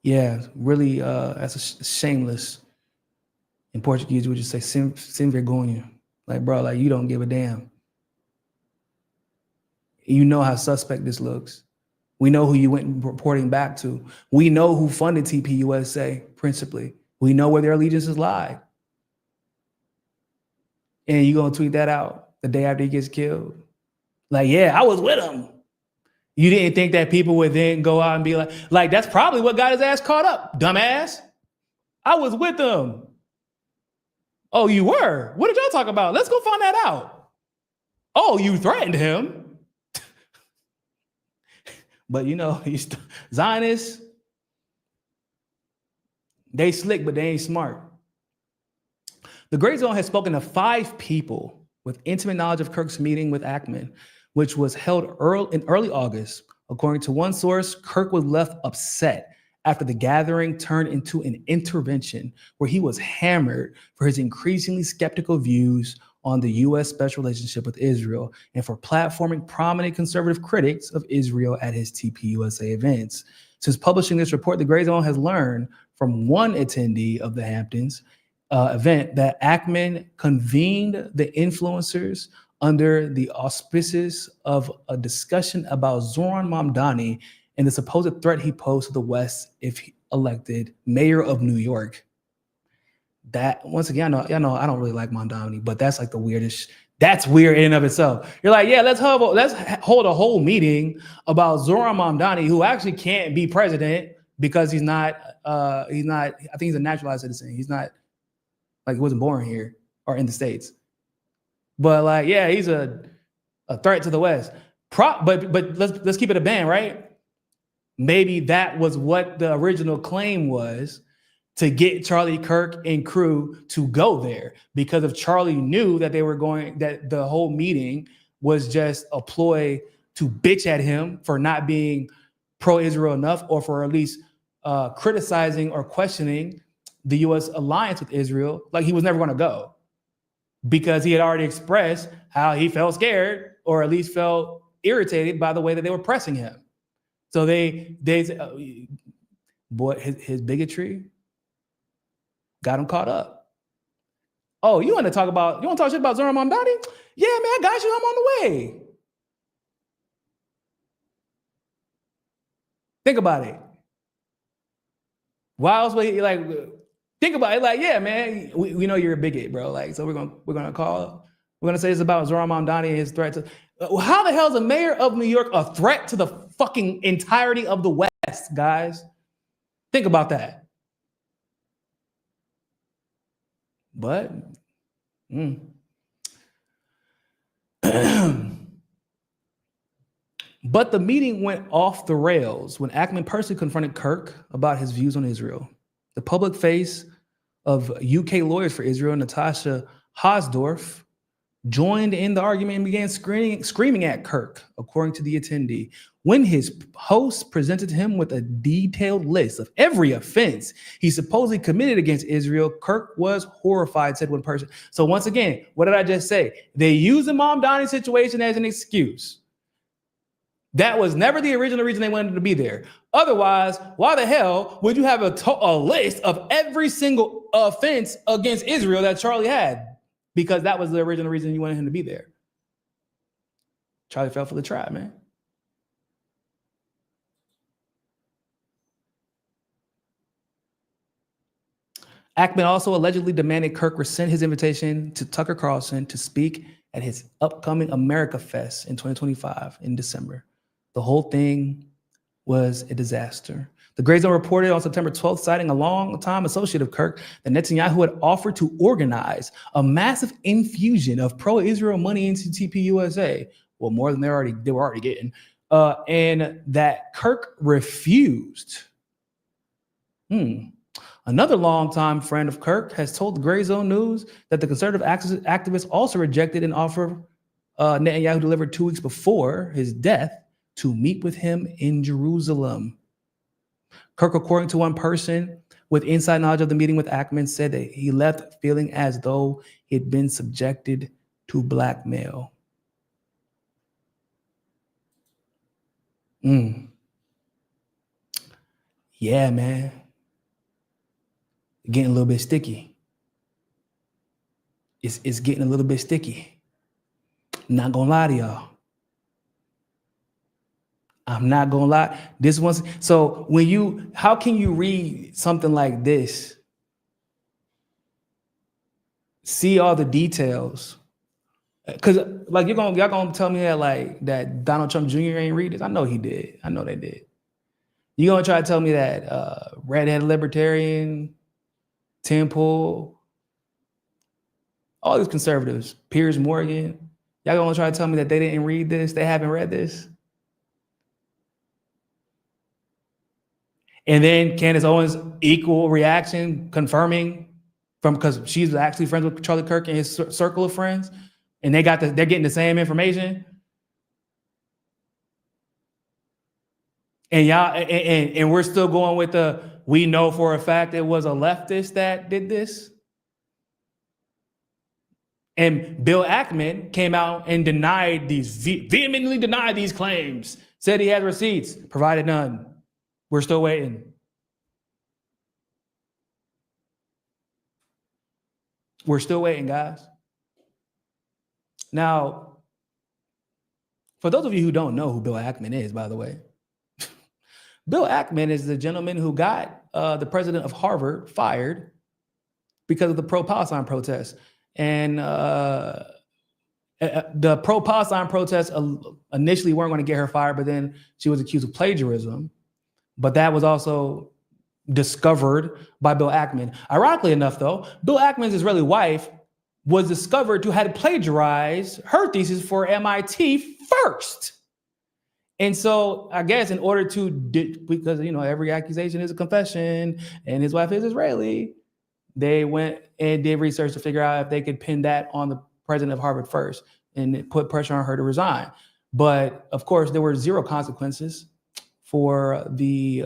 Yeah, really, that's shameless. In Portuguese, we would just say sem vergonha. Like, bro, like, you don't give a damn. You know how suspect this looks. We know who you went reporting back to. We know who funded TPUSA, principally. We know where their allegiances lie. And you're going to tweet that out the day after he gets killed? Like, yeah, I was with him. You didn't think that people would then go out and be like, that's probably what got his ass caught up, dumbass. I was with him. Oh, you were? What did y'all talk about? Let's go find that out. Oh, you threatened him. But Zionists, they slick, but they ain't smart. The Gray Zone has spoken to 5 people with intimate knowledge of Kirk's meeting with Ackman, which was held in early August. According to one source, Kirk was left upset after the gathering turned into an intervention where he was hammered for his increasingly skeptical views on the U.S. special relationship with Israel and for platforming prominent conservative critics of Israel at his TPUSA events. Since publishing this report, the Gray Zone has learned from one attendee of the Hamptons event that Ackman convened the influencers under the auspices of a discussion about Zoran Mamdani and the supposed threat he posed to the West if he elected mayor of New York. That, once again, I know I don't really like Mamdani, but that's like the weirdest. That's weird in and of itself. You're like, yeah, let's hold a whole meeting about Zoran Mamdani, who actually can't be president because he's not, I think he's a naturalized citizen. He's not Like he wasn't born here or in the States. But like, yeah, he's a threat to the West. But let's keep it a band, right? Maybe that was what the original claim was, to get Charlie Kirk and crew to go there, because if Charlie knew that that the whole meeting was just a ploy to bitch at him for not being pro-Israel enough, or for at least criticizing or questioning the U.S. alliance with Israel, like he was never going to go, because he had already expressed how he felt scared, or at least felt irritated by the way that they were pressing him. So they his bigotry got him caught up. Oh, you want to talk shit about Zoran Mamdani? Yeah, man, I got you. I'm on the way. Think about it. Why else would he, like, think about it? Like, yeah, man, we know you're a bigot, bro. Like, so we're gonna say this about Zoran Mamdani and his threat to. How the hell is a mayor of New York a threat to the fucking entirety of the West, guys? Think about that. But but the meeting went off the rails when Ackman personally confronted Kirk about his views on Israel. The public face of UK lawyers for Israel, Natasha Hausdorff, joined in the argument and began screaming at Kirk, according to the attendee. When his host presented him with a detailed list of every offense he supposedly committed against Israel, Kirk was horrified, said one person. So once again, what did I just say? They use the Mamdani situation as an excuse. That was never the original reason they wanted to be there. Otherwise, why the hell would you have a list of every single offense against Israel that Charlie had? Because that was the original reason you wanted him to be there. Charlie fell for the trap, man. Ackman also allegedly demanded Kirk rescind his invitation to Tucker Carlson to speak at his upcoming America Fest in 2025 in December. The whole thing was a disaster. The Grey Zone reported on September 12th, citing a longtime associate of Kirk, that Netanyahu had offered to organize a massive infusion of pro-Israel money into TPUSA. Well, more than they were already getting. And that Kirk refused. Another longtime friend of Kirk has told the Grey Zone News that the conservative activist also rejected an offer Netanyahu delivered 2 weeks before his death to meet with him in Jerusalem. Kirk, according to one person with inside knowledge of the meeting with Ackman, said that he left feeling as though he'd been subjected to blackmail. Yeah, man. Getting a little bit sticky. It's getting a little bit sticky. Not gonna lie to y'all. I'm not gonna lie. So how can you read something like this, see all the details? Because like y'all gonna tell me that Donald Trump Jr. ain't read this? I know he did. I know they did. You gonna try to tell me that redhead libertarian, Temple, all these conservatives, Piers Morgan, y'all gonna try to tell me that they didn't read this? They haven't read this? And then Candace Owens, equal reaction, confirming because she's actually friends with Charlie Kirk and his circle of friends, and they're getting the same information. And y'all, and we're still going with we know for a fact it was a leftist that did this. And Bill Ackman came out and vehemently denied these claims, said he had receipts, provided none. We're still waiting. We're still waiting, guys. Now, for those of you who don't know who Bill Ackman is, by the way, Bill Ackman is the gentleman who got the president of Harvard fired because of the pro-Palestine protests. And the pro-Palestine protests initially weren't going to get her fired, but then she was accused of plagiarism. But that was also discovered by Bill Ackman. Ironically enough, though, Bill Ackman's Israeli wife was discovered to have plagiarized her thesis for MIT first. And so I guess in order to, because, you know, every accusation is a confession and his wife is Israeli, they went and did research to figure out if they could pin that on the president of Harvard first and it put pressure on her to resign. But of course, there were zero consequences for the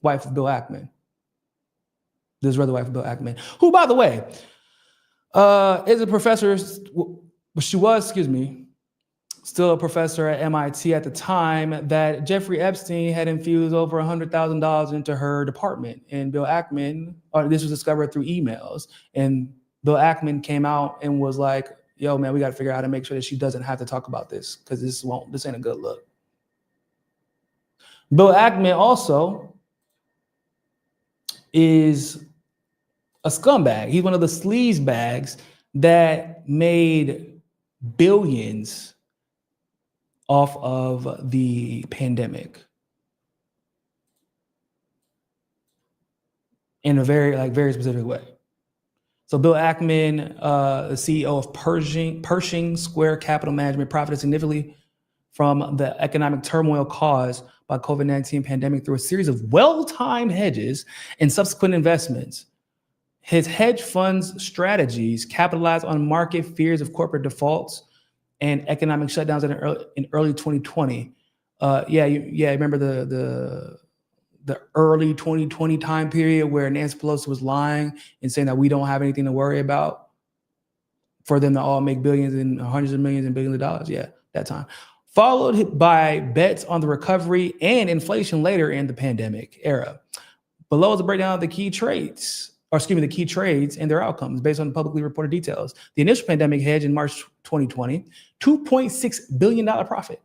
wife of Bill Ackman, the Israeli wife of Bill Ackman, who, by the way, is a professor. She was, still a professor at MIT at the time that Jeffrey Epstein had infused over $100,000 into her department. And Bill Ackman, this was discovered through emails. And Bill Ackman came out and was like, yo, man, we got to figure out how to make sure that she doesn't have to talk about this because this ain't a good look. Bill Ackman also is a scumbag. He's one of the sleaze bags that made billions off of the pandemic in a very specific way. So Bill Ackman, the CEO of Pershing Square Capital Management, profited significantly from the economic turmoil caused by COVID-19 pandemic through a series of well-timed hedges and subsequent investments. His hedge funds strategies capitalized on market fears of corporate defaults and economic shutdowns in early 2020. Remember the early 2020 time period where Nancy Pelosi was lying and saying that we don't have anything to worry about for them to all make billions and hundreds of millions and billions of dollars. Yeah, that time. Followed by bets on the recovery and inflation later in the pandemic era. Below is a breakdown of the key trades and their outcomes based on publicly reported details. The initial pandemic hedge in March 2020, $2.6 billion profit.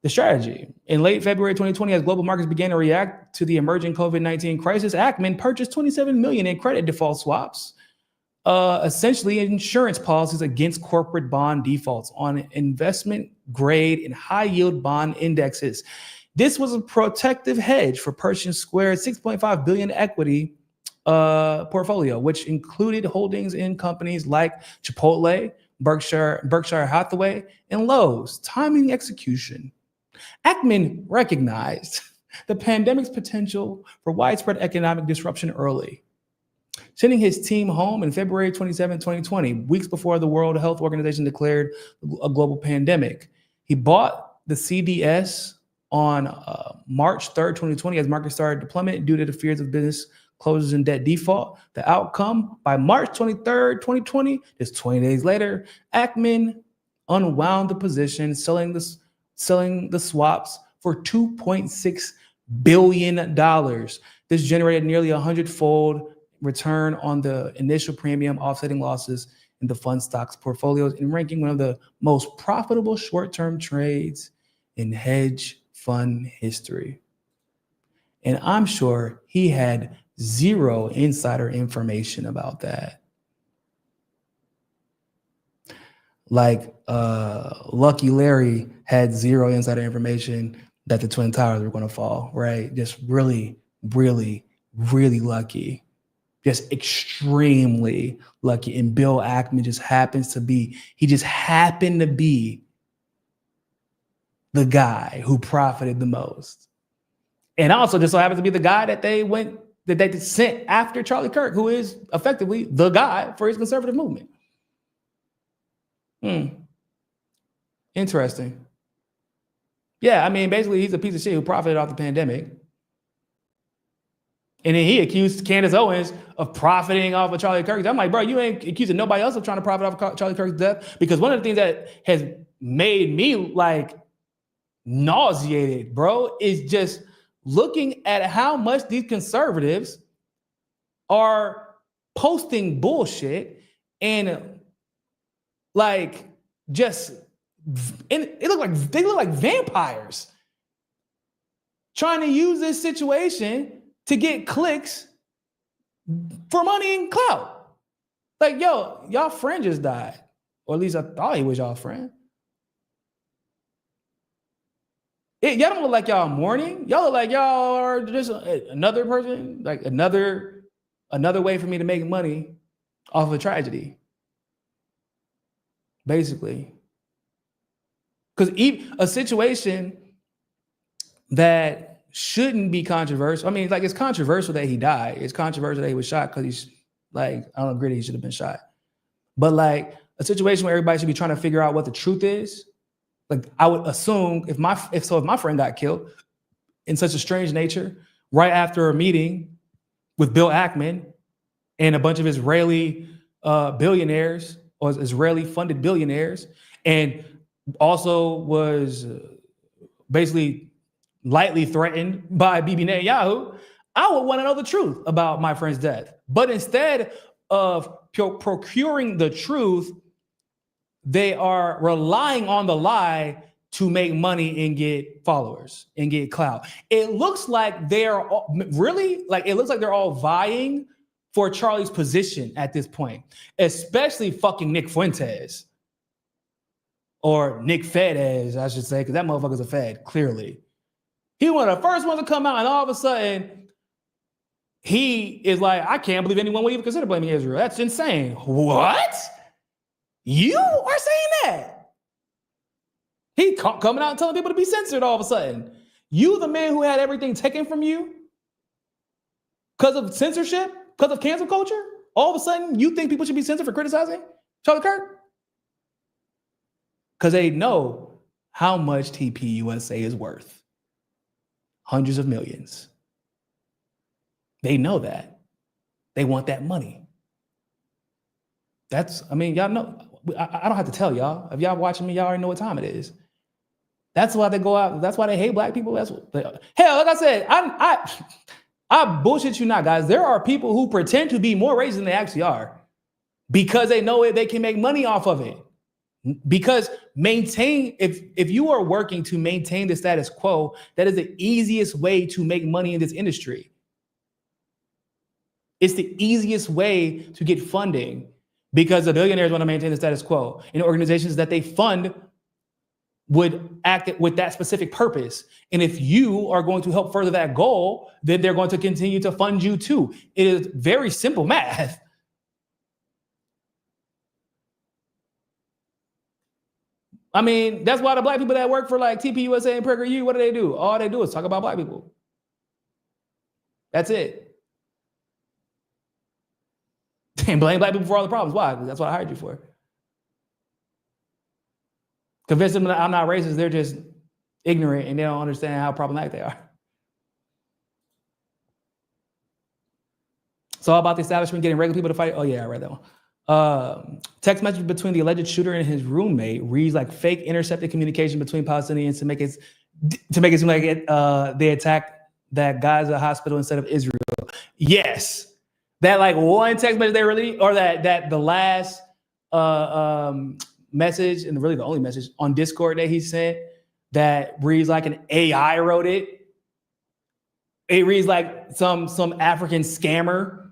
The strategy. In late February 2020, as global markets began to react to the emerging COVID-19 crisis, Ackman purchased $27 million in credit default swaps, essentially insurance policies against corporate bond defaults on investment grade and high yield bond indexes. This was a protective hedge for Pershing Square's $6.5 billion equity portfolio, which included holdings in companies like Chipotle, Berkshire Hathaway, and Lowe's. Timing execution. Ackman recognized the pandemic's potential for widespread economic disruption early, sending his team home in February 27, 2020, weeks before the World Health Organization declared a global pandemic. He bought the CDS on March 3rd, 2020, as markets started to plummet due to the fears of business closures and debt default. The outcome, by March 23rd, 2020, just 20 days later, Ackman unwound the position, selling the swaps for $2.6 billion. This generated nearly 100-fold return on the initial premium, offsetting losses in the fund stocks portfolios and ranking one of the most profitable short-term trades in hedge fund history. And I'm sure he had zero insider information about that. Like Lucky Larry had zero insider information that the Twin Towers were going to fall, right? Just really, really, really lucky. Just extremely lucky. And Bill Ackman just happened to be the guy who profited the most. And also just so happens to be the guy that they sent after Charlie Kirk, who is effectively the guy for his conservative movement. Interesting. Yeah, I mean, basically, he's a piece of shit who profited off the pandemic. And then he accused Candace Owens of profiting off of Charlie Kirk. I'm like, bro, you ain't accusing nobody else of trying to profit off of Charlie Kirk's death. Because one of the things that has made me like nauseated, bro, is just looking at how much these conservatives are posting bullshit and like just, and they look like vampires trying to use this situation to get clicks for money and clout. Like, yo, y'all friend just died. Or at least I thought he was y'all friend. Y'all don't look like y'all mourning. Y'all look like y'all are just another person, like another way for me to make money off of a tragedy. Basically. Because a situation that shouldn't be controversial. I mean, like, it's controversial that he died. It's controversial that he was shot because he's like, I don't agree that he should have been shot. But like a situation where everybody should be trying to figure out what the truth is. Like, I would assume if my friend got killed in such a strange nature right after a meeting with Bill Ackman and a bunch of Israeli billionaires or Israeli funded billionaires, and also was basically lightly threatened by Bibi Netanyahu, I would want to know the truth about my friend's death. But instead of procuring the truth, they are relying on the lie to make money and get followers and get clout. It looks like they're all vying for Charlie's position at this point, especially fucking Nick Fuentes. Or Nick Fedez, I should say, because that motherfucker's a Fed, clearly. He one of the first ones to come out, and all of a sudden, he is like, I can't believe anyone would even consider blaming Israel. That's insane. What? You are saying that? He coming out and telling people to be censored all of a sudden. You, the man who had everything taken from you because of censorship, because of cancel culture, all of a sudden you think people should be censored for criticizing Charlie Kirk? Because they know how much TPUSA is worth. Hundreds of millions. They know that. They want that money. Y'all know. I don't have to tell y'all. If y'all watching me, y'all already know what time it is. That's why they go out. That's why they hate black people. Hell, like I said, I bullshit you not, guys. There are people who pretend to be more racist than they actually are because they know they can make money off of it. Because if you are working to maintain the status quo, that is the easiest way to make money in this industry. It's the easiest way to get funding because the billionaires want to maintain the status quo. And organizations that they fund would act with that specific purpose. And if you are going to help further that goal, then they're going to continue to fund you too. It is very simple math. I mean, that's why the black people that work for like TPUSA and PragerU, what do? All they do is talk about black people. That's it. And blame black people for all the problems. Why? Because that's what I hired you for. Convince them that I'm not racist. They're just ignorant and they don't understand how problematic they are. It's all about the establishment getting regular people to fight. Oh yeah, I read that one. Text message between the alleged shooter and his roommate reads like fake intercepted communication between Palestinians to make it seem like they attacked that Gaza hospital instead of Israel. Yes, that like one text message they released, or that the last message, and really the only message on Discord that he sent that reads like an AI wrote it. It reads like some African scammer.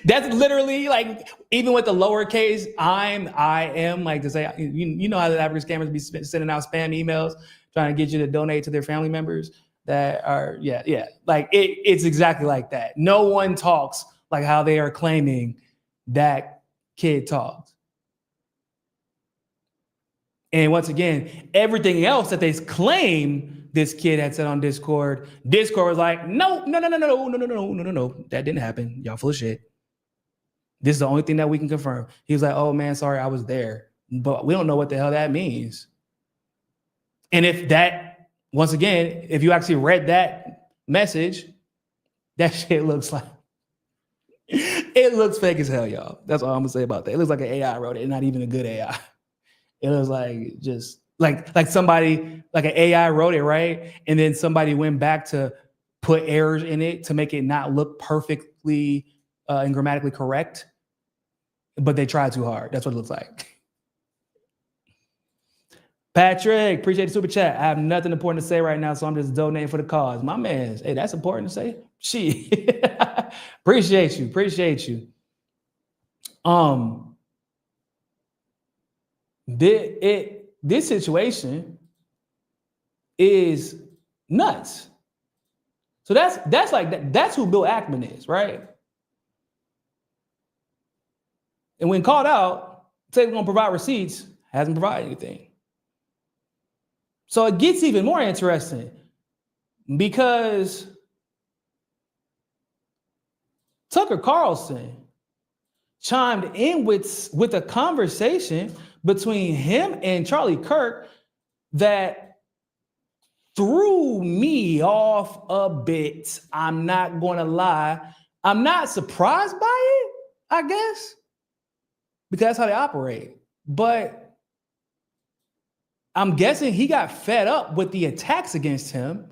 That's literally like, even with the lowercase I am, like to say, you know how the African scammers be sending out spam emails trying to get you to donate to their family members that are, like it's exactly like that. No one talks like how they are claiming that kid talks. And once again, everything else that they claim this kid had said on Discord was like, no, that didn't happen. Y'all full of shit. This is the only thing that we can confirm. He was like, oh man, sorry, I was there. But we don't know what the hell that means. And if that, once again, if you actually read that message, that shit looks like, it looks fake as hell, y'all. That's all I'm gonna say about that. It looks like an AI wrote it, and not even a good AI. It was like just like somebody, like an AI wrote it, right? And then somebody went back to put errors in it to make it not look perfectly and grammatically correct, but they tried too hard. That's what it looks like. Patrick, appreciate the super chat. I have nothing important to say right now, so I'm just donating for the cause. My man, hey, that's important to say. Shit. Appreciate you. This situation is nuts. So that's who Bill Ackman is, right? And when called out, say we're gonna provide receipts, hasn't provided anything. So it gets even more interesting because Tucker Carlson chimed in with a conversation between him and Charlie Kirk that threw me off a bit. I'm not going to lie. I'm not surprised by it, I guess, because that's how they operate. But I'm guessing he got fed up with the attacks against him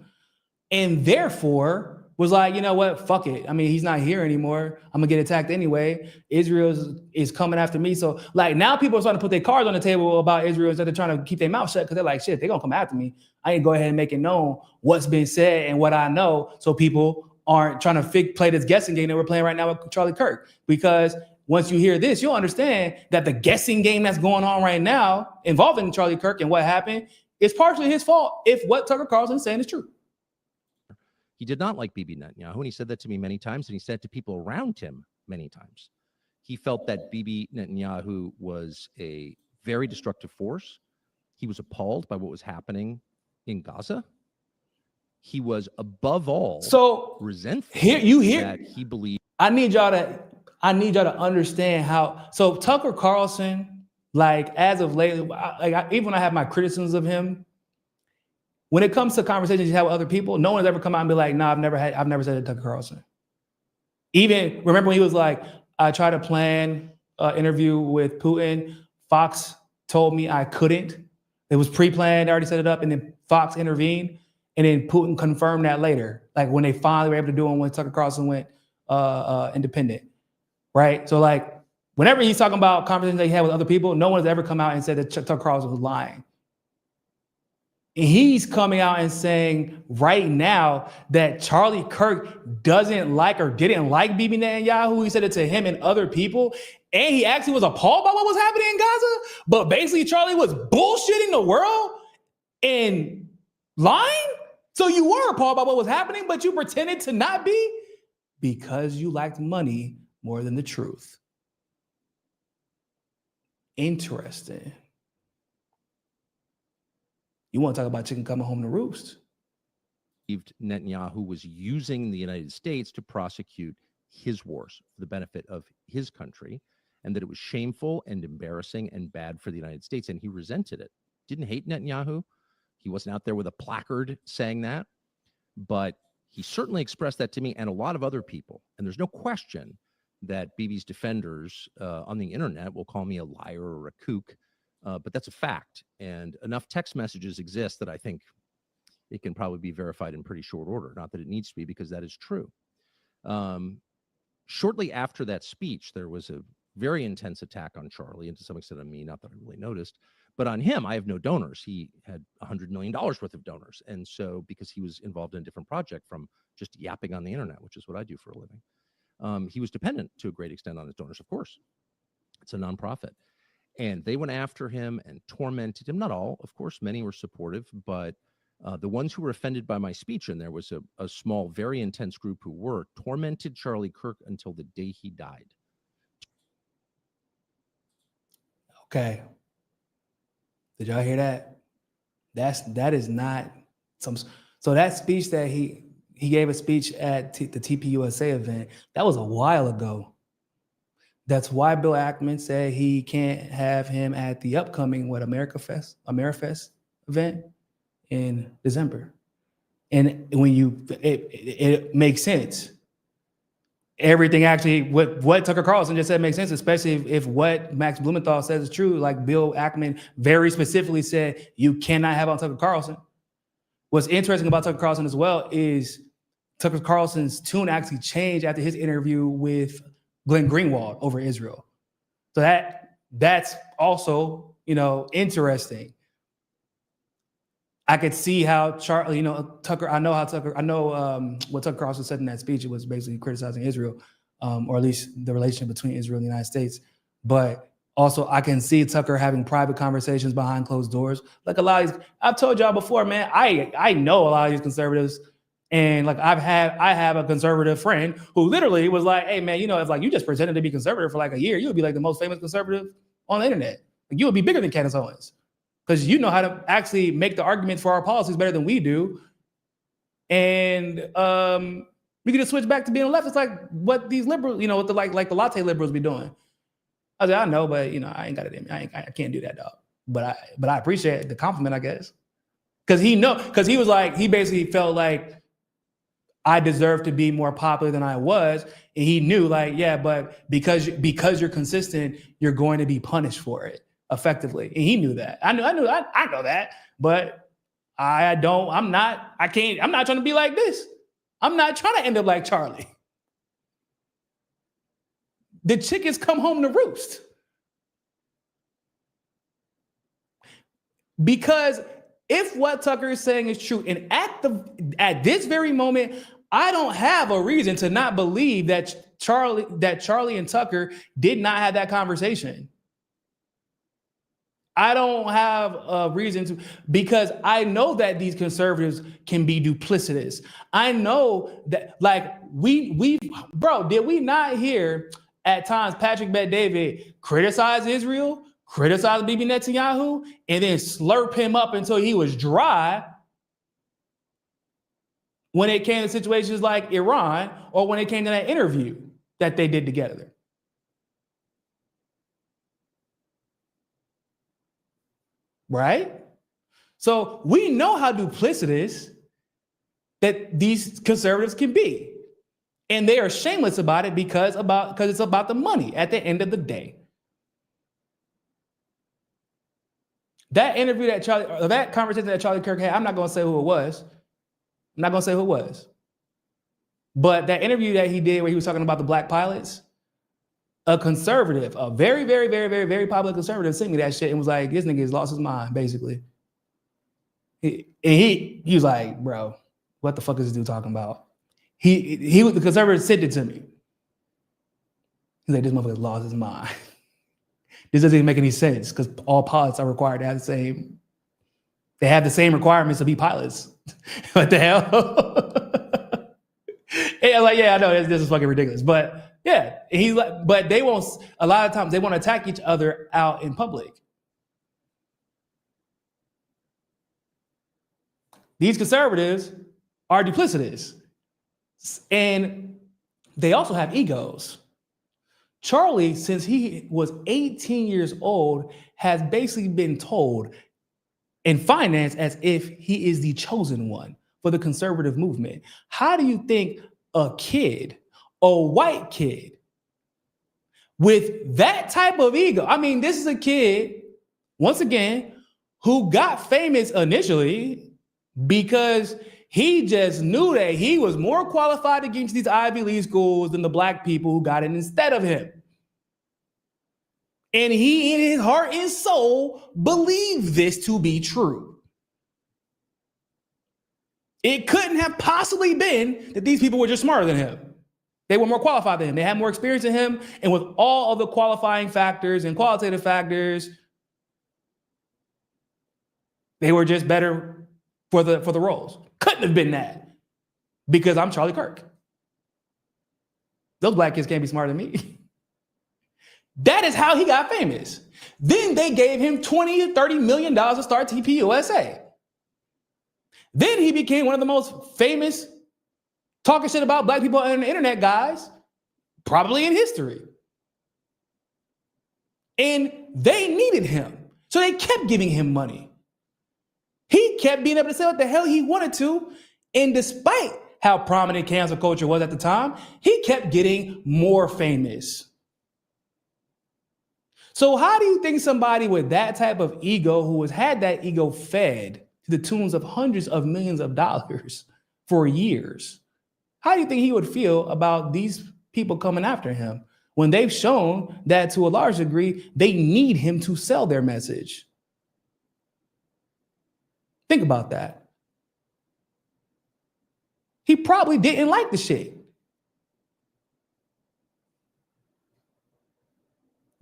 and therefore was like, you know what, fuck it. I mean, he's not here anymore. I'm gonna get attacked anyway. Israel is coming after me. So like now people are starting to put their cards on the table about Israel instead of trying to keep their mouth shut because they're like, shit, they're gonna come after me. I ain't go ahead and make it known what's been said and what I know so people aren't trying to play this guessing game that we're playing right now with Charlie Kirk. Because once you hear this, you'll understand that the guessing game that's going on right now involving Charlie Kirk and what happened is partially his fault if what Tucker Carlson is saying is true. He did not like Bibi Netanyahu, and he said that to me many times, and he said it to people around him many times. He felt that Bibi Netanyahu was a very destructive force. He was appalled by what was happening in Gaza. He was above all resentful that he believed. I need y'all to understand how. So Tucker Carlson, like as of late, even when I have my criticisms of him, when it comes to conversations you have with other people, no one's ever come out and be like, "No, I've never said it to Tucker Carlson." Even remember when he was like, "I tried to plan an interview with Putin. Fox told me I couldn't. It was pre-planned. I already set it up, and then Fox intervened, and then Putin confirmed that later. Like when they finally were able to do it when Tucker Carlson went independent, right? So like whenever he's talking about conversations they had with other people, no one has ever come out and said that Tucker Carlson was lying. And he's coming out and saying right now that Charlie Kirk doesn't like or didn't like Bibi Netanyahu. He said it to him and other people. And he actually was appalled by what was happening in Gaza. But basically, Charlie was bullshitting the world and lying. So you were appalled by what was happening, but you pretended to not be because you liked money more than the truth. Interesting. You want to talk about chicken coming home to roost? Netanyahu was using the United States to prosecute his wars for the benefit of his country, and that it was shameful and embarrassing and bad for the United States, and he resented it. Didn't hate Netanyahu. He wasn't out there with a placard saying that, but he certainly expressed that to me and a lot of other people. And there's no question that Bibi's defenders on the internet will call me a liar or a kook. But that's a fact, and enough text messages exist that I think it can probably be verified in pretty short order. Not that it needs to be, because that is true. Shortly after that speech, there was a very intense attack on Charlie, and to some extent on me, not that I really noticed. But on him, I have no donors. He had $100 million worth of donors. And so because he was involved in a different project from just yapping on the internet, which is what I do for a living, he was dependent to a great extent on his donors, of course. It's a nonprofit. And they went after him and tormented him. Not all, of course, many were supportive, but the ones who were offended by my speech, and there was a small, very intense group who were, tormented Charlie Kirk until the day he died. Okay. Did y'all hear that? That is not some. So that speech that he gave a speech at the TPUSA event, that was a while ago. That's why Bill Ackman said he can't have him at the upcoming AmeriFest event in December. And when it makes sense. Everything actually, what Tucker Carlson just said makes sense, especially if what Max Blumenthal says is true. Like Bill Ackman very specifically said, you cannot have on Tucker Carlson. What's interesting about Tucker Carlson as well is Tucker Carlson's tune actually changed after his interview with Glenn Greenwald over Israel. So that's also, interesting. I could see how Charlie, Tucker, I know what Tucker Carlson said in that speech. It was basically criticizing Israel, or at least the relationship between Israel and the United States. But Also, I can see Tucker having private conversations behind closed doors. Like a lot of these, I've told y'all before, man, I know a lot of these conservatives, and like I have a conservative friend who literally was like, hey man, if like you just pretended to be conservative for like a year, you would be like the most famous conservative on the internet. Like you would be bigger than Candace Owens. Because you know how to actually make the arguments for our policies better than we do. And we can just switch back to being left. It's like what these liberals, what the like the latte liberals be doing. I said, I know, but I ain't got it in me. I can't do that, dog. But I appreciate the compliment, I guess. Because he was like, he basically felt like I deserve to be more popular than I was. And he knew, like, yeah, but because you're consistent, you're going to be punished for it effectively. And he knew that. I know that, but I'm not trying to be like this. I'm not trying to end up like Charlie. The chickens come home to roost. Because if what Tucker is saying is true, and at this very moment, I don't have a reason to not believe that Charlie and Tucker did not have that conversation. I don't have a reason to, because I know that these conservatives can be duplicitous. I know that, like, did we not hear at times Patrick Bet-David criticize Israel, criticize Bibi Netanyahu, and then slurp him up until he was dry when it came to situations like Iran, or when it came to that interview that they did together? Right? So we know how duplicitous that these conservatives can be. And they are shameless about it because it's about the money at the end of the day. That interview that conversation that Charlie Kirk had, I'm not going to say who it was. But that interview that he did where he was talking about the black pilots, a conservative, a very, very, very, very, very popular conservative sent me that shit and was like, this nigga has lost his mind, basically. He was like, bro, what the fuck is this dude talking about? The conservative sent it to me. He's like, this motherfucker lost his mind. This doesn't even make any sense because all pilots are required to have they have the same requirements to be pilots. What the hell? And I'm like, yeah, I know this is fucking ridiculous. But yeah, but they won't, a lot of times they want to attack each other out in public. These conservatives are duplicitous. And they also have egos. Charlie, since he was 18 years old, has basically been told and financed as if he is the chosen one for the conservative movement. How do you think a white kid with that type of ego, I mean, this is a kid, once again, who got famous initially because he just knew that he was more qualified against these Ivy League schools than the black people who got it instead of him. And he, in his heart and soul, believed this to be true. It couldn't have possibly been that these people were just smarter than him. They were more qualified than him. They had more experience than him. And with all of the qualifying factors and qualitative factors, they were just better for the roles. Couldn't have been that because I'm Charlie Kirk. Those black kids can't be smarter than me. That is how he got famous. Then they gave him $20 to $30 million to start TPUSA. Then he became one of the most famous talking shit about black people on the internet guys, probably in history. And they needed him. So they kept giving him money. He kept being able to say what the hell he wanted to. And despite how prominent cancel culture was at the time, he kept getting more famous. So how do you think somebody with that type of ego, who has had that ego fed to the tunes of hundreds of millions of dollars for years, how do you think he would feel about these people coming after him when they've shown that to a large degree, they need him to sell their message? Think about that. He probably didn't like the shit.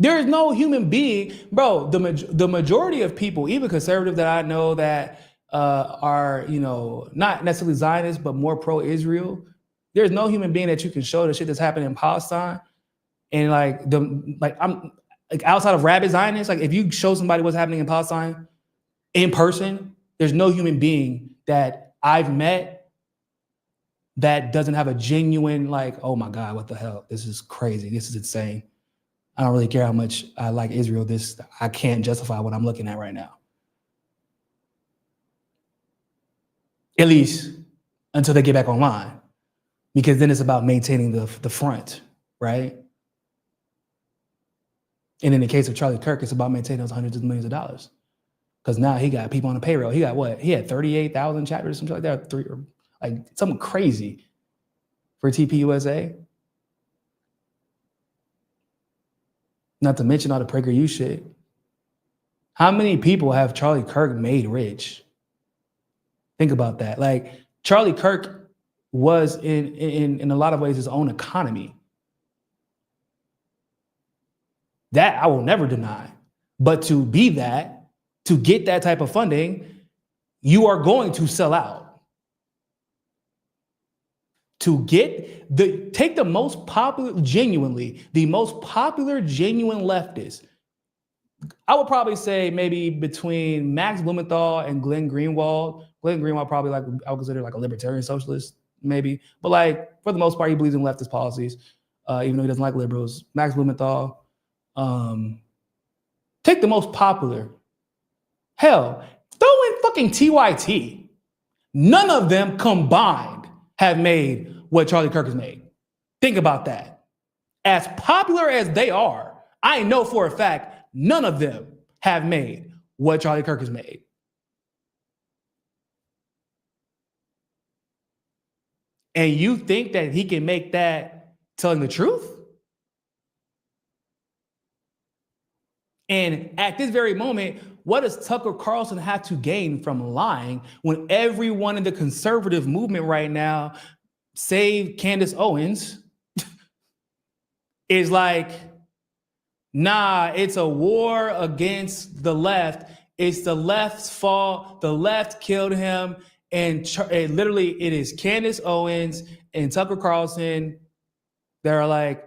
There is no human being, bro. The majority of people, even conservative that I know that are, not necessarily Zionists, but more pro-Israel. There's no human being that you can show the shit that's happening in Palestine, and I'm outside of rabid Zionists. Like if you show somebody what's happening in Palestine in person, there's no human being that I've met that doesn't have a genuine oh my God, what the hell? This is crazy. This is insane. I don't really care how much I like Israel. I can't justify what I'm looking at right now. At least until they get back online, because then it's about maintaining the front, right? And in the case of Charlie Kirk, it's about maintaining those hundreds of millions of dollars. Because now he got people on the payroll. He got what? He had 38,000 chapters, something like that, something crazy for TPUSA. Not to mention all the PragerU shit. How many people have Charlie Kirk made rich? Think about that. Charlie Kirk was in a lot of ways his own economy. That I will never deny. But to be that, to get that type of funding, you are going to sell out. To take the most popular, the most popular genuine leftist, I would probably say maybe between Max Blumenthal and Glenn Greenwald. Glenn Greenwald probably I would consider a libertarian socialist, maybe. But for the most part, he believes in leftist policies, even though he doesn't like liberals. Max Blumenthal. Take the most popular. Hell, throw in fucking TYT. None of them combined have made what Charlie Kirk has made. Think about that. As popular as they are, I know for a fact none of them have made what Charlie Kirk has made. And you think that he can make that telling the truth? And at this very moment, what does Tucker Carlson have to gain from lying when everyone in the conservative movement right now, save Candace Owens, is nah, it's a war against the left. It's the left's fault. The left killed him. And literally, it is Candace Owens and Tucker Carlson that are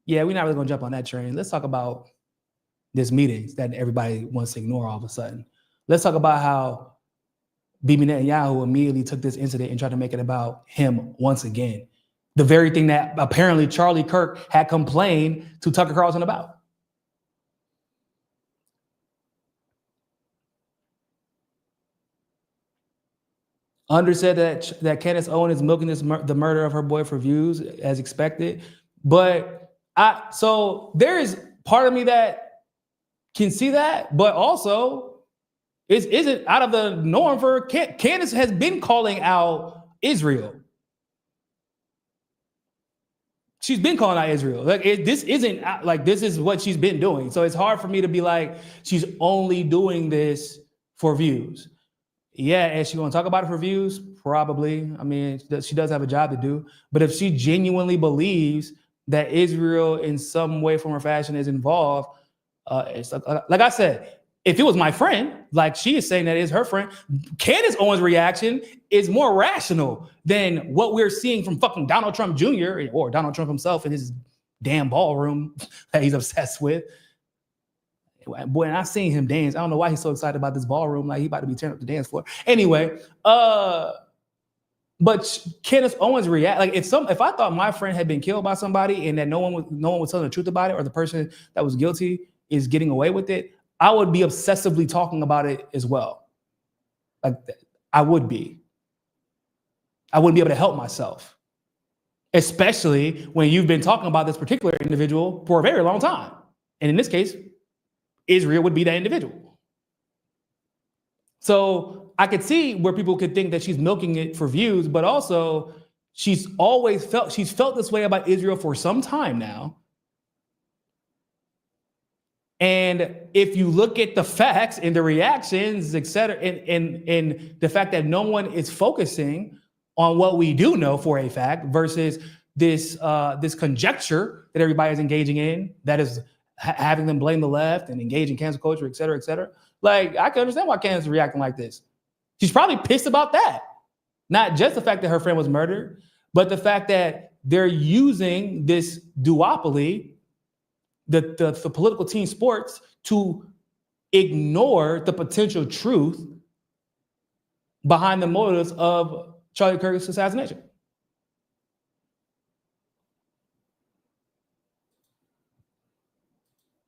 yeah, we're not really going to jump on that train. Let's talk about this meeting that everybody wants to ignore all of a sudden. Let's talk about how Bibi Netanyahu immediately took this incident and tried to make it about him once again. The very thing that apparently Charlie Kirk had complained to Tucker Carlson about. Under said that Candace Owens is milking the murder of her boy for views as expected. But so there is part of me that can see that, but also it isn't out of the norm for Candace has been calling out Israel. She's been calling out Israel. This isn't this is what she's been doing. So it's hard for me to be she's only doing this for views. Yeah, is she going to talk about it for views? Probably. I mean, she does have a job to do. But if she genuinely believes that Israel in some way, form, or fashion is involved, it's like I said, if it was my friend, she is saying that is her friend, Candace Owens' reaction is more rational than what we're seeing from fucking Donald Trump Jr. or Donald Trump himself in his damn ballroom that he's obsessed with. Boy, and I've seen him dance. I don't know why he's so excited about this ballroom. He about to be tearing up the dance floor. Anyway, but Candace Owens react if I thought my friend had been killed by somebody and that no one was telling the truth about it, or the person that was guilty is getting away with it, I would be obsessively talking about it as well. I wouldn't be able to help myself, especially when you've been talking about this particular individual for a very long time. And in this case, Israel would be that individual. So I could see where people could think that she's milking it for views, but also she's felt this way about Israel for some time now. And if you look at the facts and the reactions, et cetera, and the fact that no one is focusing on what we do know for a fact versus this conjecture that everybody is engaging in that is having them blame the left and engage in cancel culture, et cetera, et cetera. Like, I can understand why Candace is reacting like this. She's probably pissed about that. Not just the fact that her friend was murdered, but the fact that they're using this duopoly, the political team sports, to ignore the potential truth behind the motives of Charlie Kirk's assassination.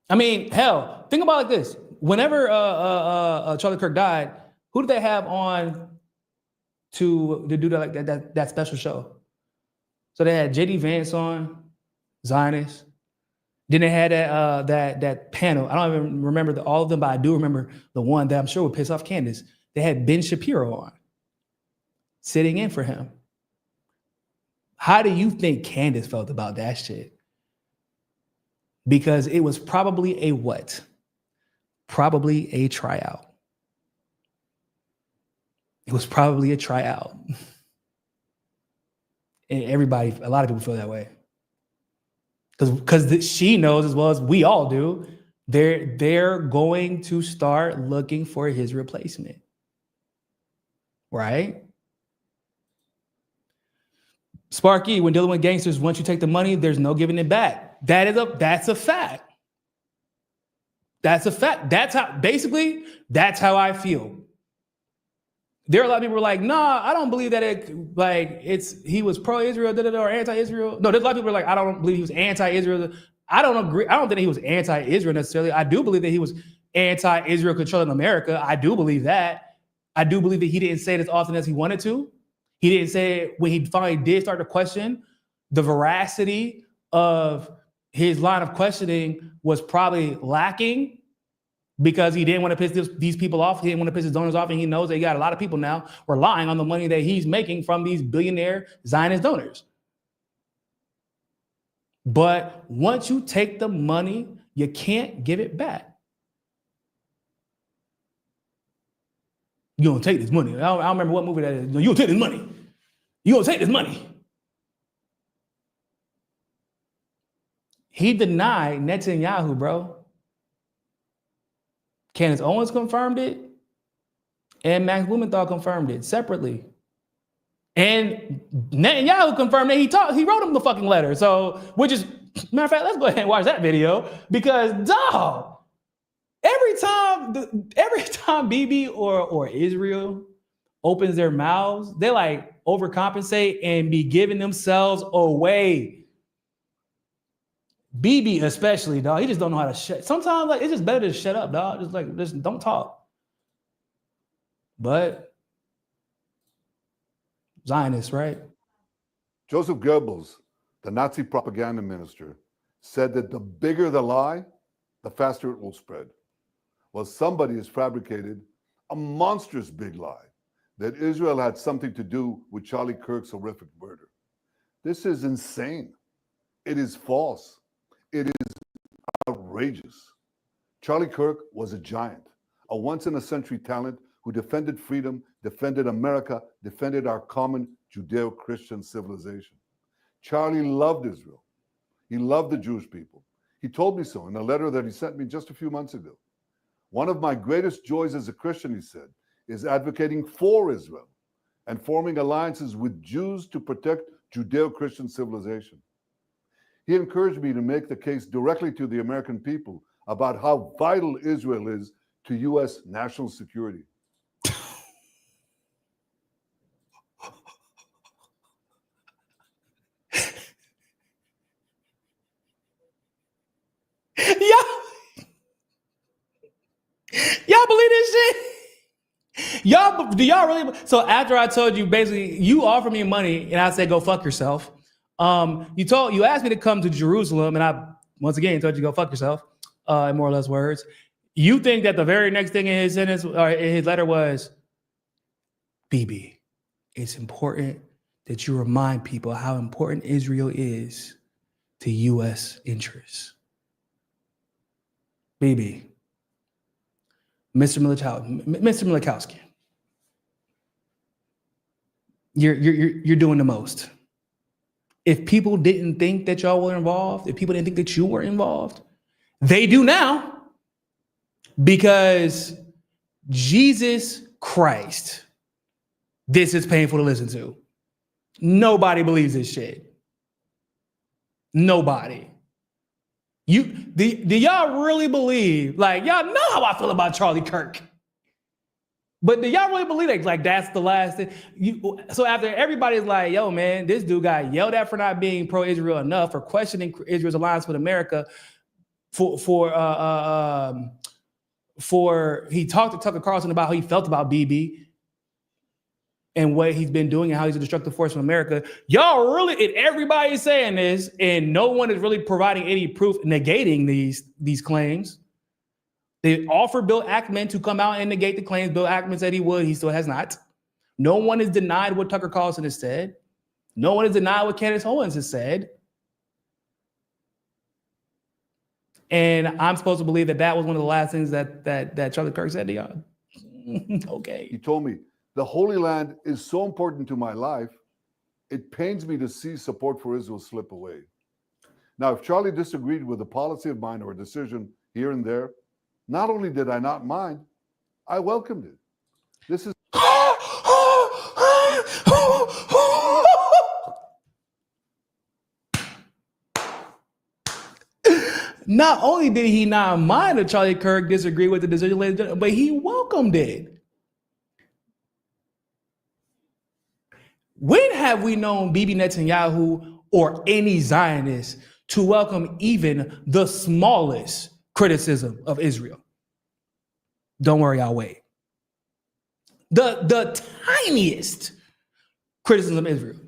I mean, hell, think about it like this. Whenever Charlie Kirk died, who did they have on to do that special show? So they had JD Vance on, Zionist. Then they had that panel. I don't even remember all of them, but I do remember the one that I'm sure would piss off Candace. They had Ben Shapiro on, sitting in for him. How do you think Candace felt about that shit? Because it was probably a what? Probably a tryout. It was probably a tryout. And a lot of people feel that way. Because she knows as well as we all do, they're going to start looking for his replacement. Right? Sparky, when dealing with gangsters, once you take the money, there's no giving it back. That's a fact. That's a fact. That's how I feel. There are a lot of people who are like, nah, I don't believe that he was pro-Israel, or anti-Israel. No, there's a lot of people who are like, I don't believe he was anti-Israel. I don't agree. I don't think he was anti-Israel necessarily. I do believe that he was anti-Israel controlling America. I do believe that. I do believe that he didn't say it as often as he wanted to. He didn't say it when he finally did start to question. The veracity of his line of questioning was probably lacking because he didn't want to piss these people off. He didn't want to piss his donors off. And he knows that he got a lot of people now relying on the money that he's making from these billionaire Zionist donors. But once you take the money, you can't give it back. You don't take this money. I don't remember what movie that is. No, you don't take this money. You don't take this money. He denied Netanyahu, bro. Candace Owens confirmed it, and Max Blumenthal confirmed it separately. And Netanyahu confirmed that he wrote him the fucking letter. So, which is, matter of fact, let's go ahead and watch that video because, dog, every time Bibi or Israel opens their mouths, they like overcompensate and be giving themselves away. Bibi especially, dog, he just don't know how to shut. Sometimes like it's just better to shut up, dog. Just don't talk. But Zionists, right? Joseph Goebbels, the Nazi propaganda minister, said that the bigger the lie, the faster it will spread. Well, somebody has fabricated a monstrous big lie that Israel had something to do with Charlie Kirk's horrific murder. This is insane. It is false. It is outrageous. Charlie Kirk was a giant, a once-in-a-century talent who defended freedom, defended America, defended our common Judeo-Christian civilization. Charlie loved Israel. He loved the Jewish people. He told me so in a letter that he sent me just a few months ago. One of my greatest joys as a Christian, he said, is advocating for Israel and forming alliances with Jews to protect Judeo-Christian civilization. He encouraged me to make the case directly to the American people about how vital Israel is to U.S. national security. Y'all believe this shit? Do y'all really? So after I told you, basically, you offered me money and I said, go fuck yourself. You asked me to come to Jerusalem and I, once again, told you go fuck yourself, in more or less words. You think that the very next thing in his sentence or in his letter was, Bibi, it's important that you remind people how important Israel is to U.S. interests. Bibi, Mr. Milikowski, you're doing the most. If people didn't think that y'all were involved, if people didn't think that you were involved, They do now because Jesus Christ, this is painful to listen to. Nobody believes this shit. Nobody. Do y'all really believe, like, y'all know how I feel about Charlie Kirk, but do y'all really believe like that's the last thing? So after everybody's like, yo, man, this dude got yelled at for not being pro-Israel enough, for questioning Israel's alliance with America, for he talked to Tucker Carlson about how he felt about Bibi and what he's been doing and how he's a destructive force in America. Y'all really, and everybody's saying this, and no one is really providing any proof negating these claims. They offered Bill Ackman to come out and negate the claims. Bill Ackman said he would. He still has not. No one has denied what Tucker Carlson has said. No one has denied what Candace Owens has said. And I'm supposed to believe that was one of the last things that Charlie Kirk said to y'all. Okay. He told me, the Holy Land is so important to my life, it pains me to see support for Israel slip away. Now, if Charlie disagreed with a policy of mine or a decision here and there, not only did I not mind, I welcomed it. This is not only did he not mind that Charlie Kirk disagreed with the decision, but he welcomed it. When have we known Bibi Netanyahu or any Zionist to welcome even the smallest criticism of Israel? Don't worry, I'll wait. The tiniest criticism of Israel.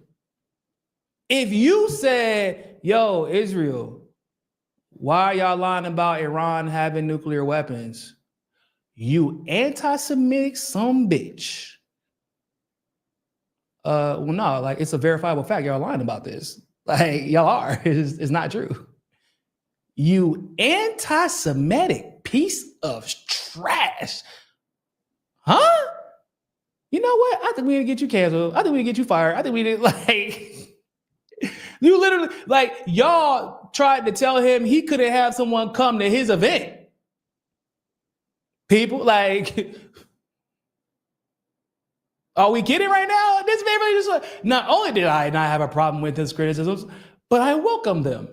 If you said, yo, Israel, why are y'all lying about Iran having nuclear weapons? You anti-Semitic some bitch. Well, no, like it's a verifiable fact. Y'all lying about this. Like y'all are. It's not true. You anti-Semitic piece of trash. Huh? You know what? I think we need to get you canceled. I think we need to get you fired. I think we need you literally, like, y'all tried to tell him he couldn't have someone come to his event. People, like, are we kidding right now? This man really just, not only did I not have a problem with his criticisms, but I welcomed them.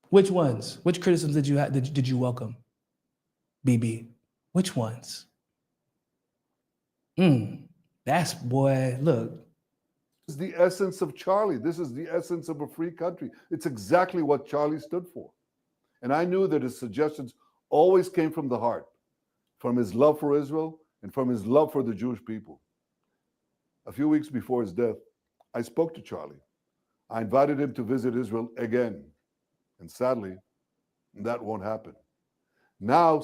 Which ones? Which criticisms did you welcome, BB? Which ones? That's, boy, look. This is the essence of Charlie. This is the essence of a free country. It's exactly what Charlie stood for. And I knew that his suggestions always came from the heart, from his love for Israel and from his love for the Jewish people. A few weeks before his death, I spoke to Charlie. I invited him to visit Israel again. And sadly, that won't happen. Now,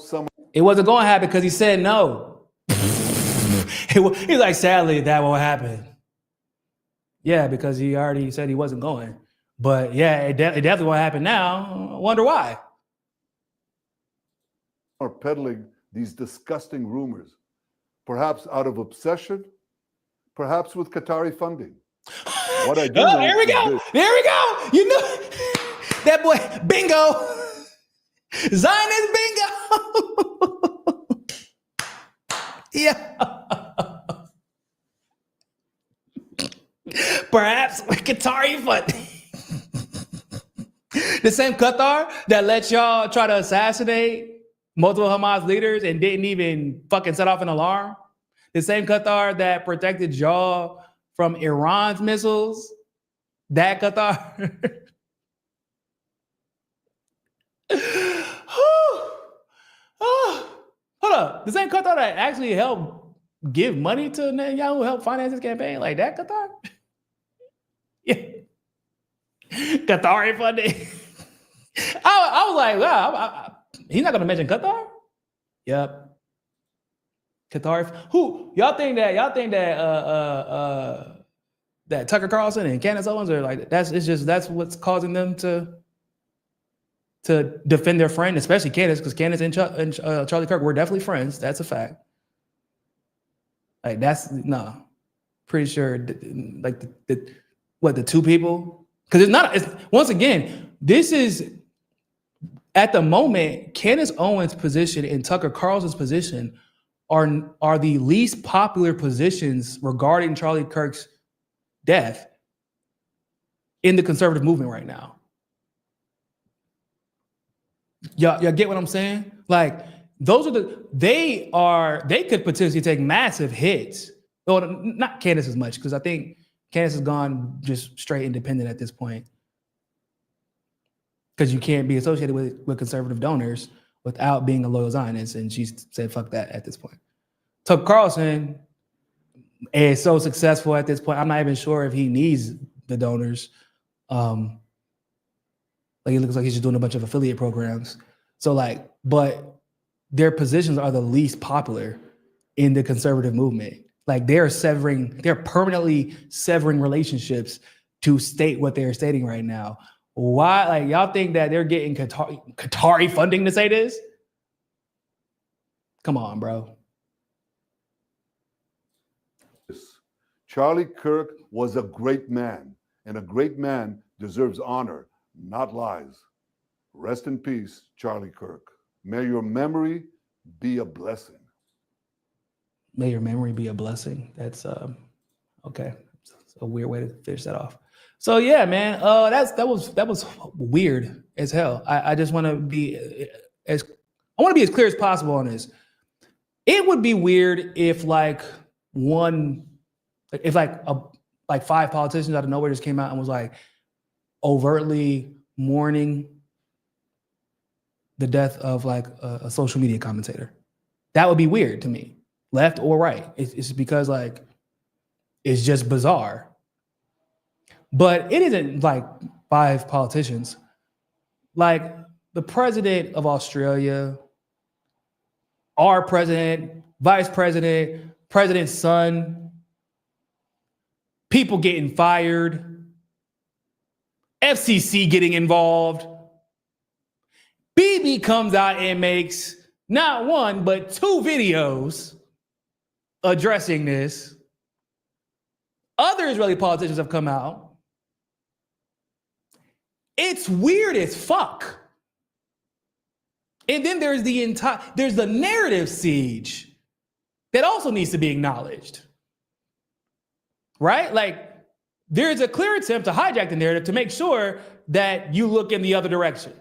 it wasn't going to happen because he said no. He's like, sadly, that won't happen. Yeah, because he already said he wasn't going. But yeah, it definitely won't happen now. I wonder why. Are peddling these disgusting rumors, perhaps out of obsession, perhaps with Qatari funding. What I do know there we go. this. There we go. You know, that boy, bingo. Zionist bingo. Yeah. Perhaps with Qatari funding. The same Qatar that let y'all try to assassinate multiple Hamas leaders and didn't even fucking set off an alarm. The same Qatar that protected y'all from Iran's missiles. That Qatar. Hold up. The same Qatar that actually helped give money to Netanyahu, help finance his campaign, like that Qatar? Yeah. Qatari funding. I was like, wow, he's not going to mention Qatar? Yep. Qatar. Who? Y'all think that that Tucker Carlson and Candace Owens are like, that's what's causing them to defend their friend, especially Candace, because Candace and Charlie Kirk were definitely friends. That's a fact. Like pretty sure like the two people, because once again, this is at the moment, Candace Owens' position and Tucker Carlson's position are the least popular positions regarding Charlie Kirk's death in the conservative movement right now. Y'all get what I'm saying? Like, they could potentially take massive hits. Well, not Candace as much, because I think Candace has gone just straight independent at this point. Because you can't be associated with conservative donors without being a loyal Zionist, and she said fuck that at this point. Tucker Carlson is so successful at this point, I'm not even sure if he needs the donors. Like, it looks like he's just doing a bunch of affiliate programs. So like, but their positions are the least popular in the conservative movement. Like, they're permanently severing relationships to state what they're stating right now. Why? Like, y'all think that they're getting Qatari funding to say this? Come on, bro. Charlie Kirk was a great man, and a great man deserves honor, not lies. Rest in peace, Charlie Kirk. May your memory be a blessing. May your memory be a blessing. That's okay. It's a weird way to finish that off. So yeah, man, that was weird as hell. I just want to be as clear as possible on this. It would be weird if like 5 politicians out of nowhere just came out and was like overtly mourning the death of like a social media commentator. That would be weird to me, left or right. It's because like it's just bizarre. But it isn't like 5 politicians. Like the president of Australia, our president, vice president, president's son, people getting fired, FCC getting involved. BB comes out and makes not 1, but 2 videos addressing this. Other Israeli politicians have come out. It's weird as fuck. And then there's the narrative siege that also needs to be acknowledged. Right? Like, there's a clear attempt to hijack the narrative to make sure that you look in the other direction,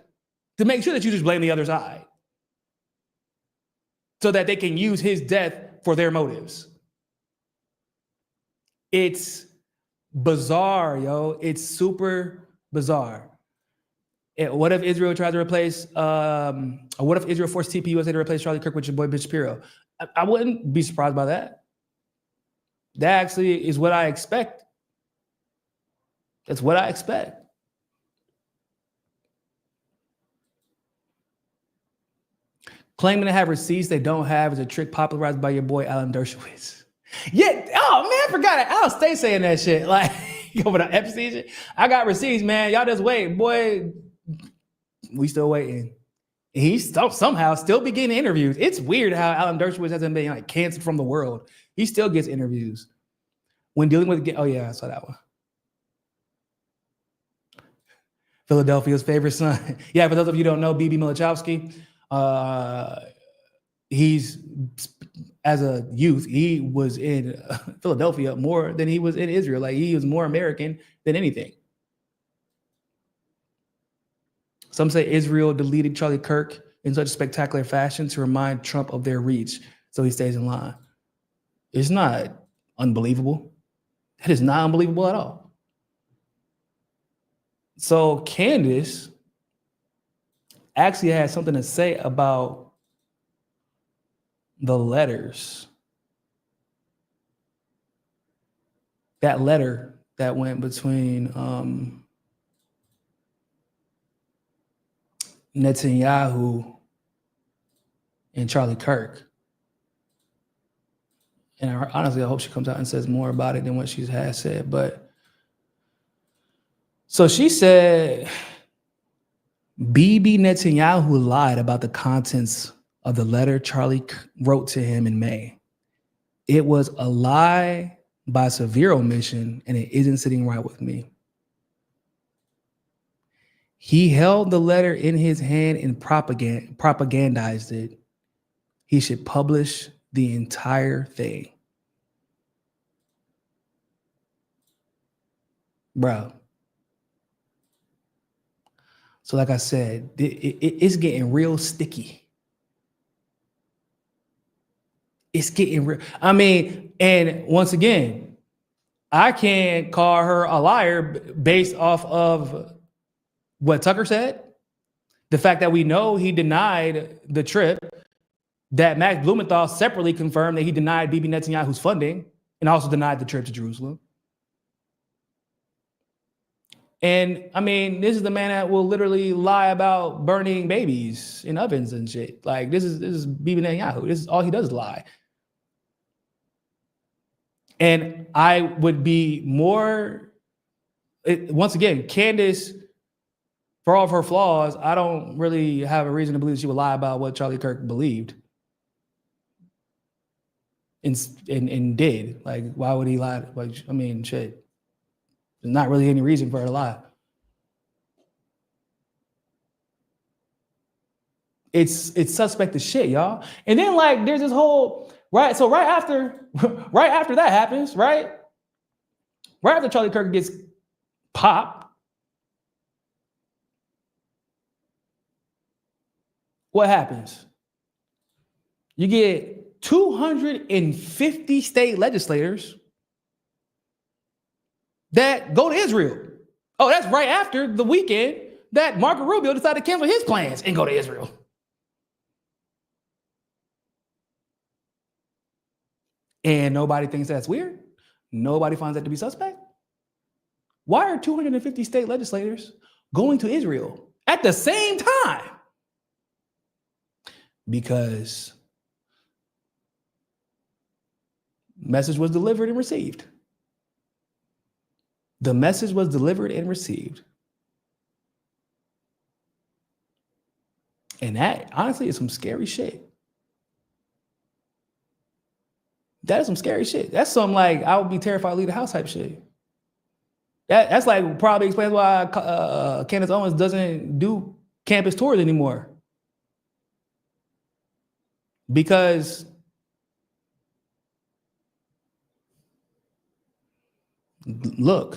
to make sure that you just blame the other side so that they can use his death for their motives. It's bizarre, yo. It's super bizarre. What if Israel tries to replace, what if Israel forced TPUSA to replace Charlie Kirk with your boy Ben Shapiro? I wouldn't be surprised by that. That actually is what I expect. That's what I expect. Claiming to have receipts they don't have is a trick popularized by your boy Alan Dershowitz. Yeah, oh man, I forgot it. I'll stay saying that shit. Like, over the Epstein shit. I got receipts, man. Y'all just wait, boy. We still waiting. He's somehow still be getting interviews. It's weird how Alan Dershowitz hasn't been like canceled from the world. He still gets interviews when dealing with. Oh yeah, I saw that one. Philadelphia's favorite son. Yeah, for those of you who don't know, BB Milachowski, he's, as a youth, he was in Philadelphia more than he was in Israel. Like, he was more American than anything. Some say Israel deleted Charlie Kirk in such spectacular fashion to remind Trump of their reach, so he stays in line. It's not unbelievable. That is not unbelievable at all. So Candace actually had something to say about the letters. That letter that went between Netanyahu and Charlie Kirk. And honestly, I hope she comes out and says more about it than what she has said. But so she said, Bibi Netanyahu lied about the contents of the letter Charlie wrote to him in May. It was a lie by severe omission, and it isn't sitting right with me. He held the letter in his hand and propagandized it. He should publish the entire thing. Bro. So like I said, it's getting real sticky. It's getting real. I mean, and once again, I can't call her a liar based off of what Tucker said. The fact that we know he denied the trip, that Max Blumenthal separately confirmed that he denied Bibi Netanyahu's funding and also denied the trip to Jerusalem. And I mean, this is the man that will literally lie about burning babies in ovens and shit. Like this is Bibi Netanyahu. This is all he does is lie. And I would be more, once again, Candace, for all of her flaws, I don't really have a reason to believe she would lie about what Charlie Kirk believed and did. Like, why would he lie? Like, I mean, shit. There's not really any reason for her to lie. It's suspect as shit, y'all. And then like there's this whole right after that happens, right after Charlie Kirk gets popped, what happens? You get 250 state legislators that go to Israel. Oh, that's right after the weekend that Marco Rubio decided to cancel his plans and go to Israel. And nobody thinks that's weird. Nobody finds that to be suspect. Why are 250 state legislators going to Israel at the same time? Because message was delivered and received. The message was delivered and received. And that, honestly, is some scary shit. That is some scary shit. That's some like, I would be terrified to leave the house type shit. That's like probably explains why Candace Owens doesn't do campus tours anymore. Because look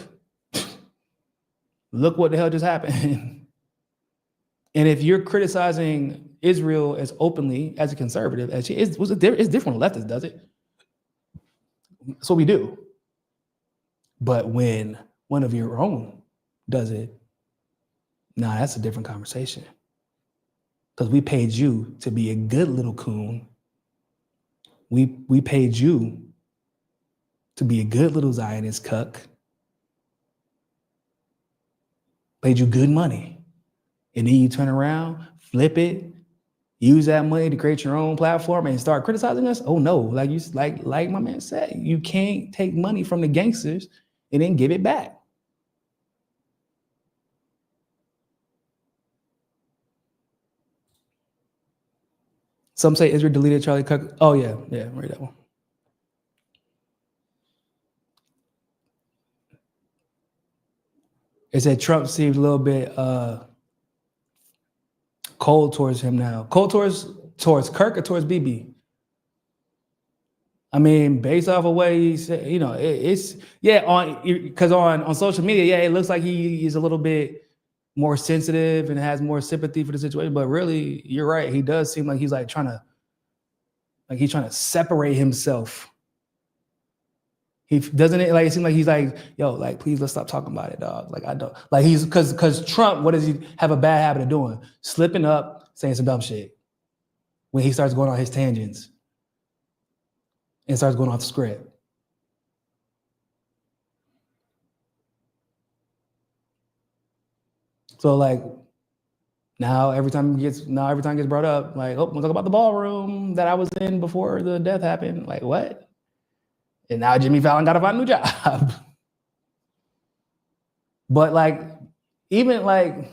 what the hell just happened. And if you're criticizing Israel as openly as a conservative as she is, it's different when leftist does it. So we do. But when one of your own does it, nah, that's a different conversation. Because we paid you to be a good little coon. We paid you to be a good little Zionist cuck. Paid you good money. And then you turn around, flip it, use that money to create your own platform and start criticizing us? Oh no, like my man said, you can't take money from the gangsters and then give it back. Some say Israel deleted Charlie Kirk. Oh yeah, read that one. It said Trump seems a little bit cold towards him now. Cold towards Kirk or towards Bibi? I mean, based off of what he said, you know, it's because on social media, yeah, it looks like he is a little bit more sensitive and has more sympathy for the situation. But really, you're right. He does seem like he's like trying to separate himself. He doesn't it like it seems like he's like, yo, like please let's stop talking about it, dog. Like I don't like he's because Trump, what does he have a bad habit of doing? Slipping up, saying some dumb shit when he starts going on his tangents and starts going off the script. So like now every time it gets brought up, like, oh, we'll talk about the ballroom that I was in before the death happened. Like what? And now Jimmy Fallon got to find a new job. But like, even like,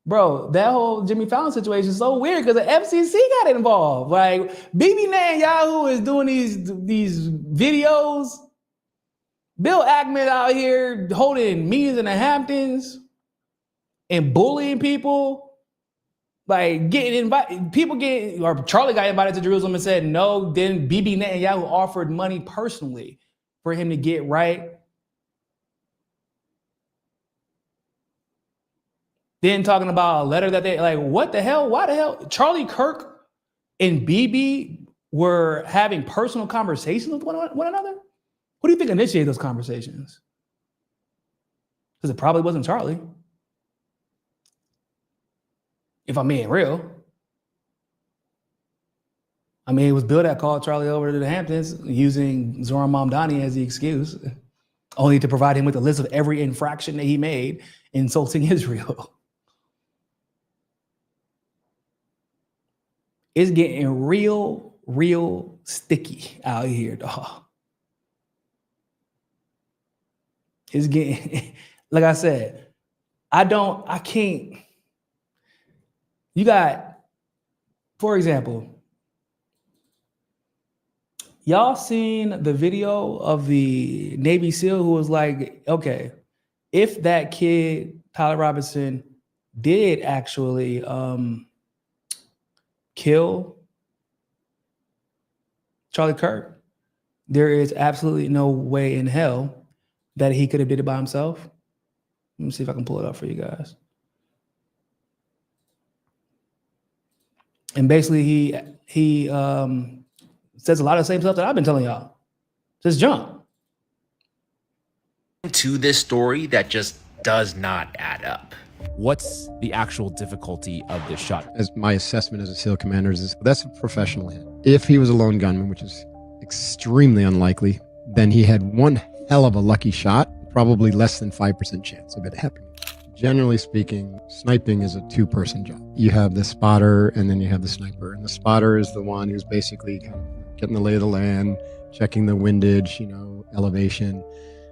bro, that whole Jimmy Fallon situation is so weird because the FCC got involved. Like, Bibi Netanyahu is doing these videos. Bill Ackman out here holding meetings in the Hamptons. and bullying people, like getting invited, or Charlie got invited to Jerusalem and said no. Then Bibi Netanyahu offered money personally for him to get right. Then talking about a letter that they like, what the hell? Why the hell? Charlie Kirk and Bibi were having personal conversations with one another. Who do you think initiated those conversations? Because it probably wasn't Charlie. If I'm being real. I mean, it was Bill that called Charlie over to the Hamptons using Zoran Mamdani as the excuse, only to provide him with a list of every infraction that he made insulting Israel. It's getting real sticky out here, dog. It's getting, like I said, I can't. You got, for example, y'all seen the video of the Navy SEAL who was like, okay, if that kid, Tyler Robinson, did actually kill Charlie Kirk, there is absolutely no way in hell that he could have did it by himself. Let me see if I can pull it up for you guys. And basically he says a lot of the same stuff that I've been telling y'all. Just jump. To this story that just does not add up. What's the actual difficulty of this shot? As my assessment as a SEAL commander is that's a professional hit. If he was a lone gunman, which is extremely unlikely, then he had one hell of a lucky shot, probably less than 5% chance of it happening. Generally speaking, sniping is a two-person job. You have the spotter and then you have the sniper. And the spotter is the one who's basically kind of getting the lay of the land, checking the windage, elevation,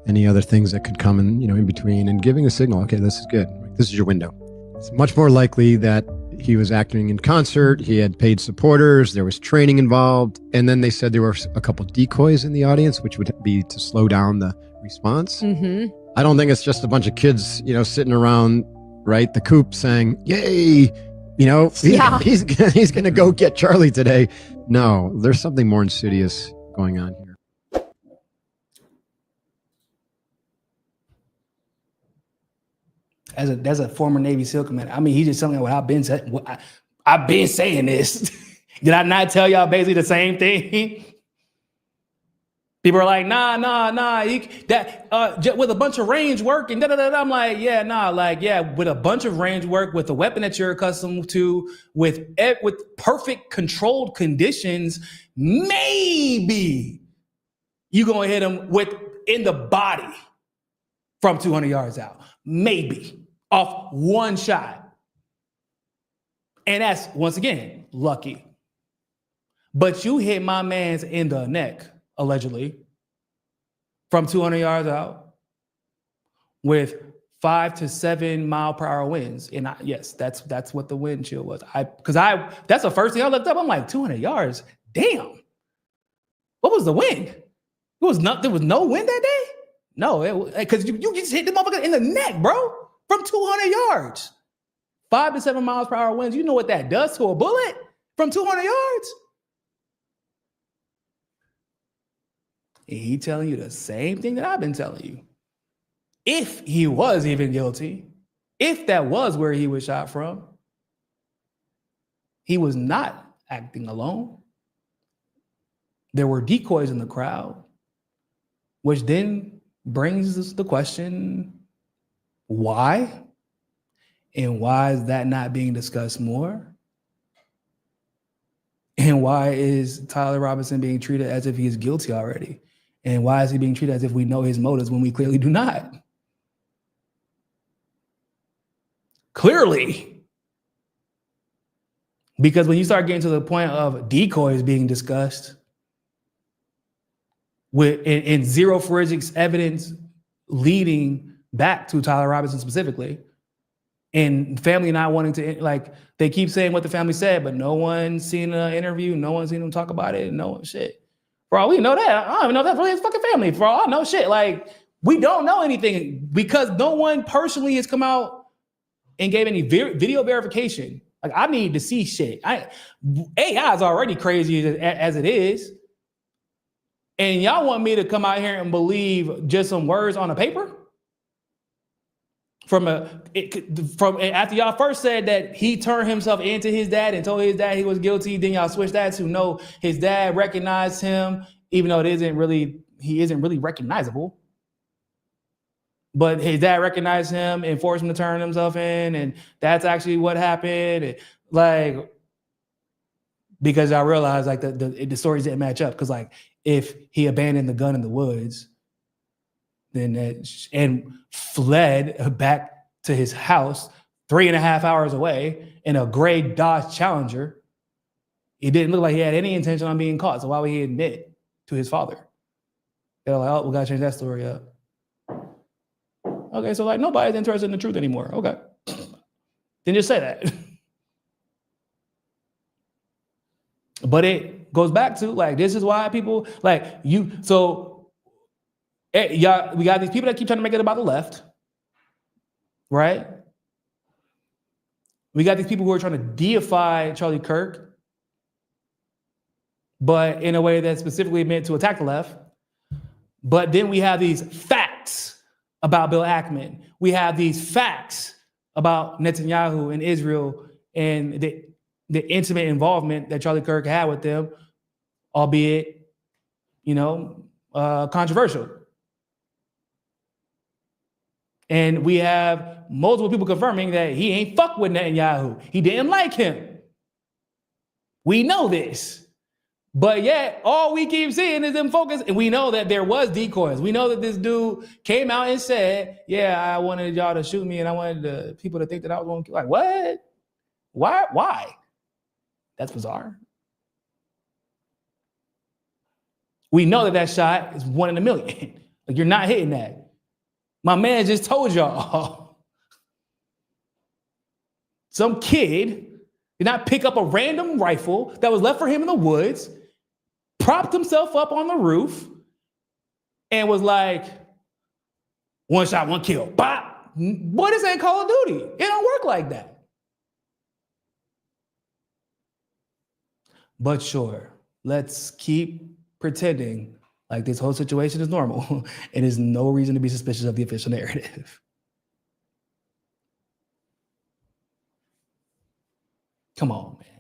any other things that could come in, in between, and giving a signal, okay, this is good. This is your window. It's much more likely that he was acting in concert, he had paid supporters, there was training involved, and then they said there were a couple decoys in the audience, which would be to slow down the response. Mm-hmm. I don't think it's just a bunch of kids, sitting around, right, the coop saying, yay, he's going to go get Charlie today. No, there's something more insidious going on here. As a former Navy SEAL commander, I mean, he's just telling me what I've been saying. I've been saying this. Did I not tell y'all basically the same thing? People are like, nah. With a bunch of range work and da-da-da-da. I'm like, yeah, nah, with a bunch of range work, with a weapon that you're accustomed to, with perfect controlled conditions, maybe you gonna hit him in the body from 200 yards out. Maybe off one shot. And that's, once again, lucky. But you hit my man's in the neck, allegedly, from 200 yards out with 5 to 7 mile per hour winds. And yes, that's what the wind chill was. That's the first thing I looked up. I'm like, 200 yards? Damn. What was the wind? There was no wind that day? No, because you just hit the motherfucker in the neck, bro, from 200 yards. 5 to 7 miles per hour winds. You know what that does to a bullet from 200 yards? And he telling you the same thing that I've been telling you. If he was even guilty, if that was where he was shot from, he was not acting alone. There were decoys in the crowd, which then brings us the question, why? And why is that not being discussed more? And why is Tyler Robinson being treated as if he is guilty already? And why is he being treated as if we know his motives when we clearly do not? Clearly. Because when you start getting to the point of decoys being discussed, in zero forensics evidence leading back to Tyler Robinson specifically, and family not wanting to, they keep saying what the family said, but no one's seen an interview, no one's seen them talk about it, no shit. For all we know that, I don't even know that for his fucking family. For all I know, shit, we don't know anything because no one personally has come out and gave any video verification. Like, I need to see shit. AI is already crazy as it is. And y'all want me to come out here and believe just some words on a paper? From after y'all first said that he turned himself into his dad and told his dad he was guilty, then y'all switched that to no, his dad recognized him, even though he isn't really recognizable. But his dad recognized him and forced him to turn himself in, and that's actually what happened. And, like, because I realized like the stories didn't match up. Because like if he abandoned the gun in the woods, then and fled back to his house 3.5 hours away in a gray Dodge Challenger, it didn't look like he had any intention on being caught. So why would he admit to his father? They're like, oh, we gotta change that story up. Okay, so like nobody's interested in the truth anymore. Okay, then just say that. But it goes back to like, this is why people like you. So y'all, we got these people that keep trying to make it about the left, right? We got these people who are trying to deify Charlie Kirk, but in a way that's specifically meant to attack the left. But then we have these facts about Bill Ackman. We have these facts about Netanyahu and Israel and the intimate involvement that Charlie Kirk had with them, albeit, controversial. And we have multiple people confirming that he ain't fuck with Netanyahu. He didn't like him. We know this. But yet, all we keep seeing is them focus. And we know that there was decoys. We know that this dude came out and said, yeah, I wanted y'all to shoot me and I wanted the people to think that I was going to kill. Like, what? Why? That's bizarre. We know that shot is 1 in a million. Like, you're not hitting that. My man just told y'all. Some kid did not pick up a random rifle that was left for him in the woods, propped himself up on the roof, and was like, 1 shot, 1 kill. Bop. Boy, this ain't Call of Duty. It don't work like that. But sure, let's keep pretending like this whole situation is normal and there's no reason to be suspicious of the official narrative. Come on, man.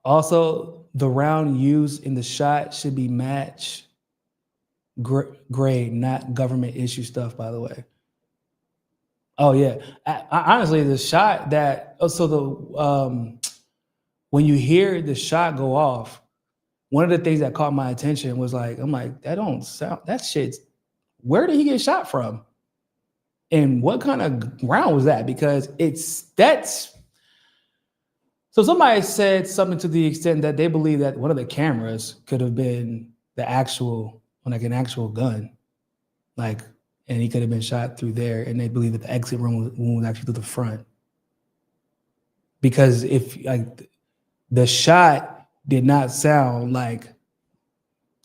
Also, the round used in the shot should be match grade, not government issue stuff, by the way. Oh, yeah. I honestly, the shot that, when you hear the shot go off, one of the things that caught my attention was like, I'm like, that don't sound, that shit's, where did he get shot from? And what kind of round was that? Because so somebody said something to the extent that they believe that one of the cameras could have been an actual gun. Like, and he could have been shot through there, and they believe that the exit wound was actually through the front. Because if like the shot did not sound like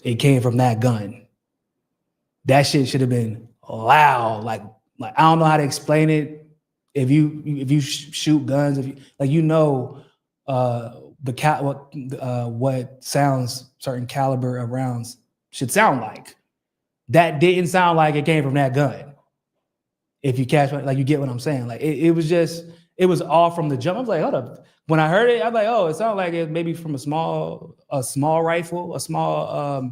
it came from that gun. That shit should have been loud. Like I don't know how to explain it. If you shoot guns, what sounds certain caliber of rounds should sound like. That didn't sound like it came from that gun. If you catch, like, you get what I'm saying. Like it was all from the jump. I was like, hold up. When I heard it, I was like, oh, it sounded like it maybe from a small rifle, a small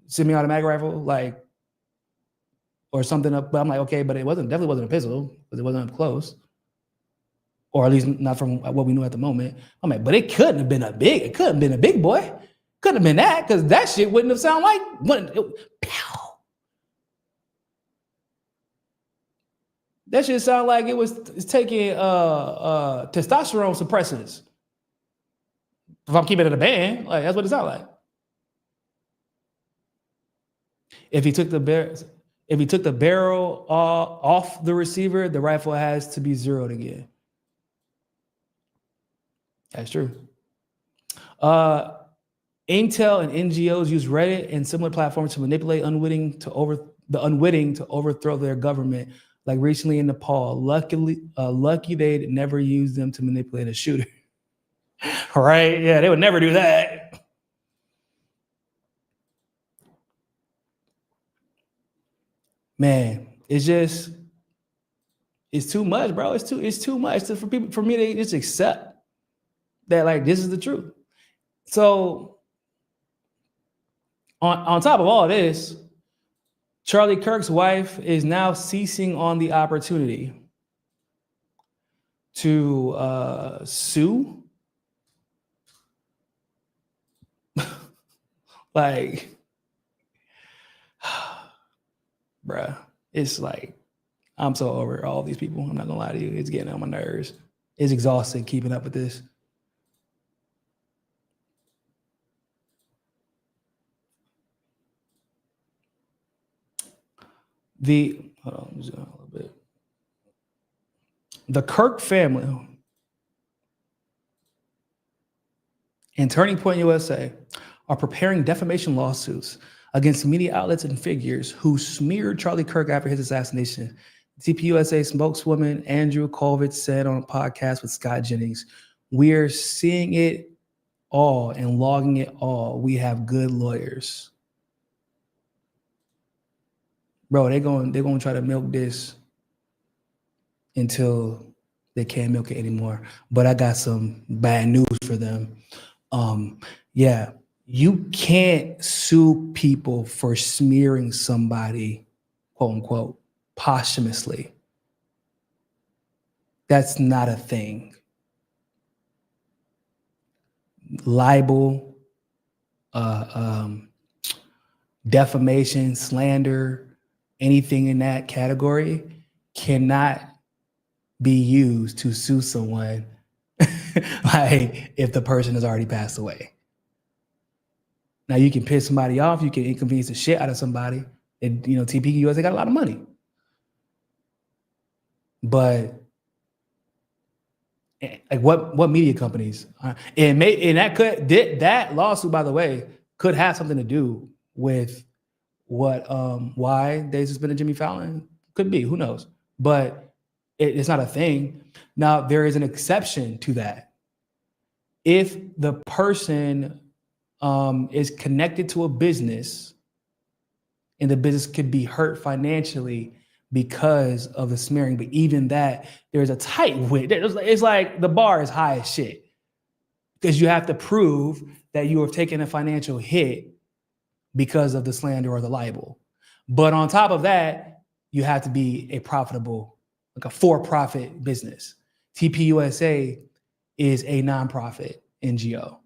semi-automatic rifle, like, or something up. But I'm like, okay, but it definitely wasn't a pistol because it wasn't up close, or at least not from what we knew at the moment. I'm like, but it couldn't have been a big boy. Couldn't have been that, because that shit wouldn't have sounded like pow. That shit sound like it's taking testosterone suppressants. If I'm keeping it in a band, like that's what it sounds like. If he took the barrel off the receiver, the rifle has to be zeroed again. That's true. Intel and NGOs use Reddit and similar platforms to manipulate the unwitting to overthrow their government, like recently in Nepal. Lucky they never used them to manipulate a shooter. Right? Yeah, they would never do that. Man, it's too much, bro. It's too much for me to just accept that, like, this is the truth. So on top of all this, Charlie Kirk's wife is now seizing on the opportunity to sue. Like, bruh, it's like, I'm so over all these people. I'm not gonna lie to you. It's getting on my nerves. It's exhausting keeping up with this. Hold on, just a little bit. The Kirk family and Turning Point USA are preparing defamation lawsuits against media outlets and figures who smeared Charlie Kirk after his assassination. TPUSA spokeswoman Andrew Colvitz said on a podcast with Scott Jennings, "We're seeing it all and logging it all. We have good lawyers." Bro, they're going to try to milk this until they can't milk it anymore. But I got some bad news for them. Yeah, you can't sue people for smearing somebody, quote unquote, posthumously. That's not a thing. Libel, defamation, slander, anything in that category cannot be used to sue someone like if the person has already passed away. Now you can piss somebody off, you can inconvenience the shit out of somebody. And TPUS, they got a lot of money. But like what media companies? That lawsuit, by the way, could have something to do with why they suspended Jimmy Fallon. Could be, who knows? But it's not a thing. Now there is an exception to that. If the person is connected to a business and the business could be hurt financially because of the smearing, but even that, there's a tight width. It's like the bar is high as shit because you have to prove that you have taken a financial hit because of the slander or the libel. But on top of that, you have to be a profitable, like a for-profit business. TPUSA is a nonprofit NGO.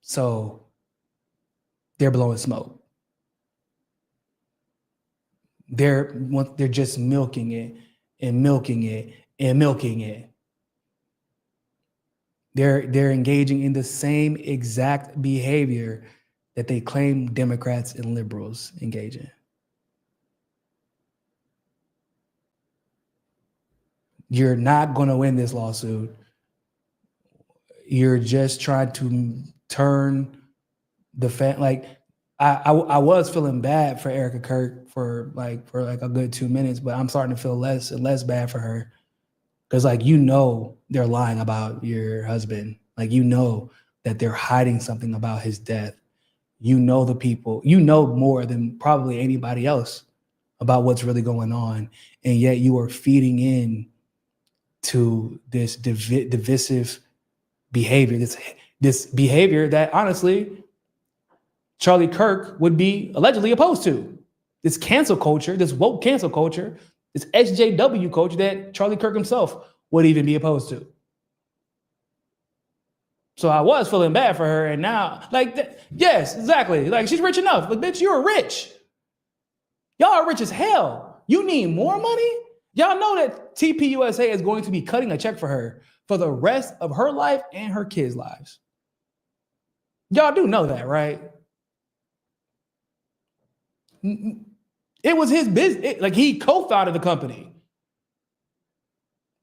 So they're blowing smoke. They're just milking it and milking it and milking it. They're engaging in the same exact behavior that they claim Democrats and liberals engage in. You're not going to win this lawsuit. You're just trying to turn the like I was feeling bad for Erika Kirk for a good 2 minutes, but I'm starting to feel less and less bad for her. Because they're lying about your husband. Like, that they're hiding something about his death. The people, more than probably anybody else about what's really going on. And yet you are feeding in to this divisive behavior, this behavior that honestly, Charlie Kirk would be allegedly opposed to. This cancel culture, this woke cancel culture, this SJW culture that Charlie Kirk himself would even be opposed to. So I was feeling bad for her, and now, yes, exactly. Like, she's rich enough. But bitch, you're rich. Y'all are rich as hell. You need more money? Y'all know that TPUSA is going to be cutting a check for her for the rest of her life and her kids' lives. Y'all do know that, right? It was his business. He co-founded the company.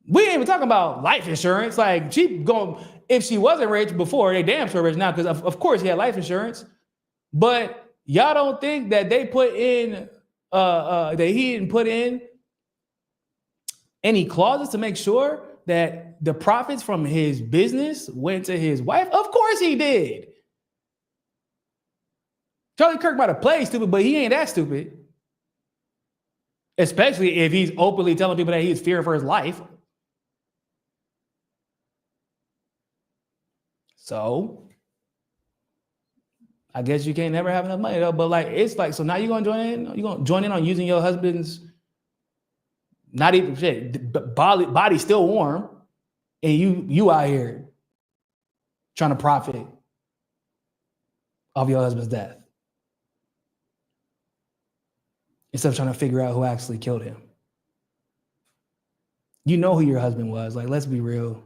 We ain't even talking about life insurance. She going if she wasn't rich before, they damn sure rich now, because of course he had life insurance. But y'all don't think that they put in, that he didn't put in any clauses to make sure that the profits from his business went to his wife? Of course he did. Charlie Kirk might have played stupid, but he ain't that stupid. Especially if he's openly telling people that he's fearing for his life. So I guess you can't never have enough money though. But like, it's like, so now you're gonna join in? You're gonna join in on using your husband's, not even shit, body still warm, and you out here trying to profit off your husband's death instead of trying to figure out who actually killed him. You know who your husband was. Like, let's be real.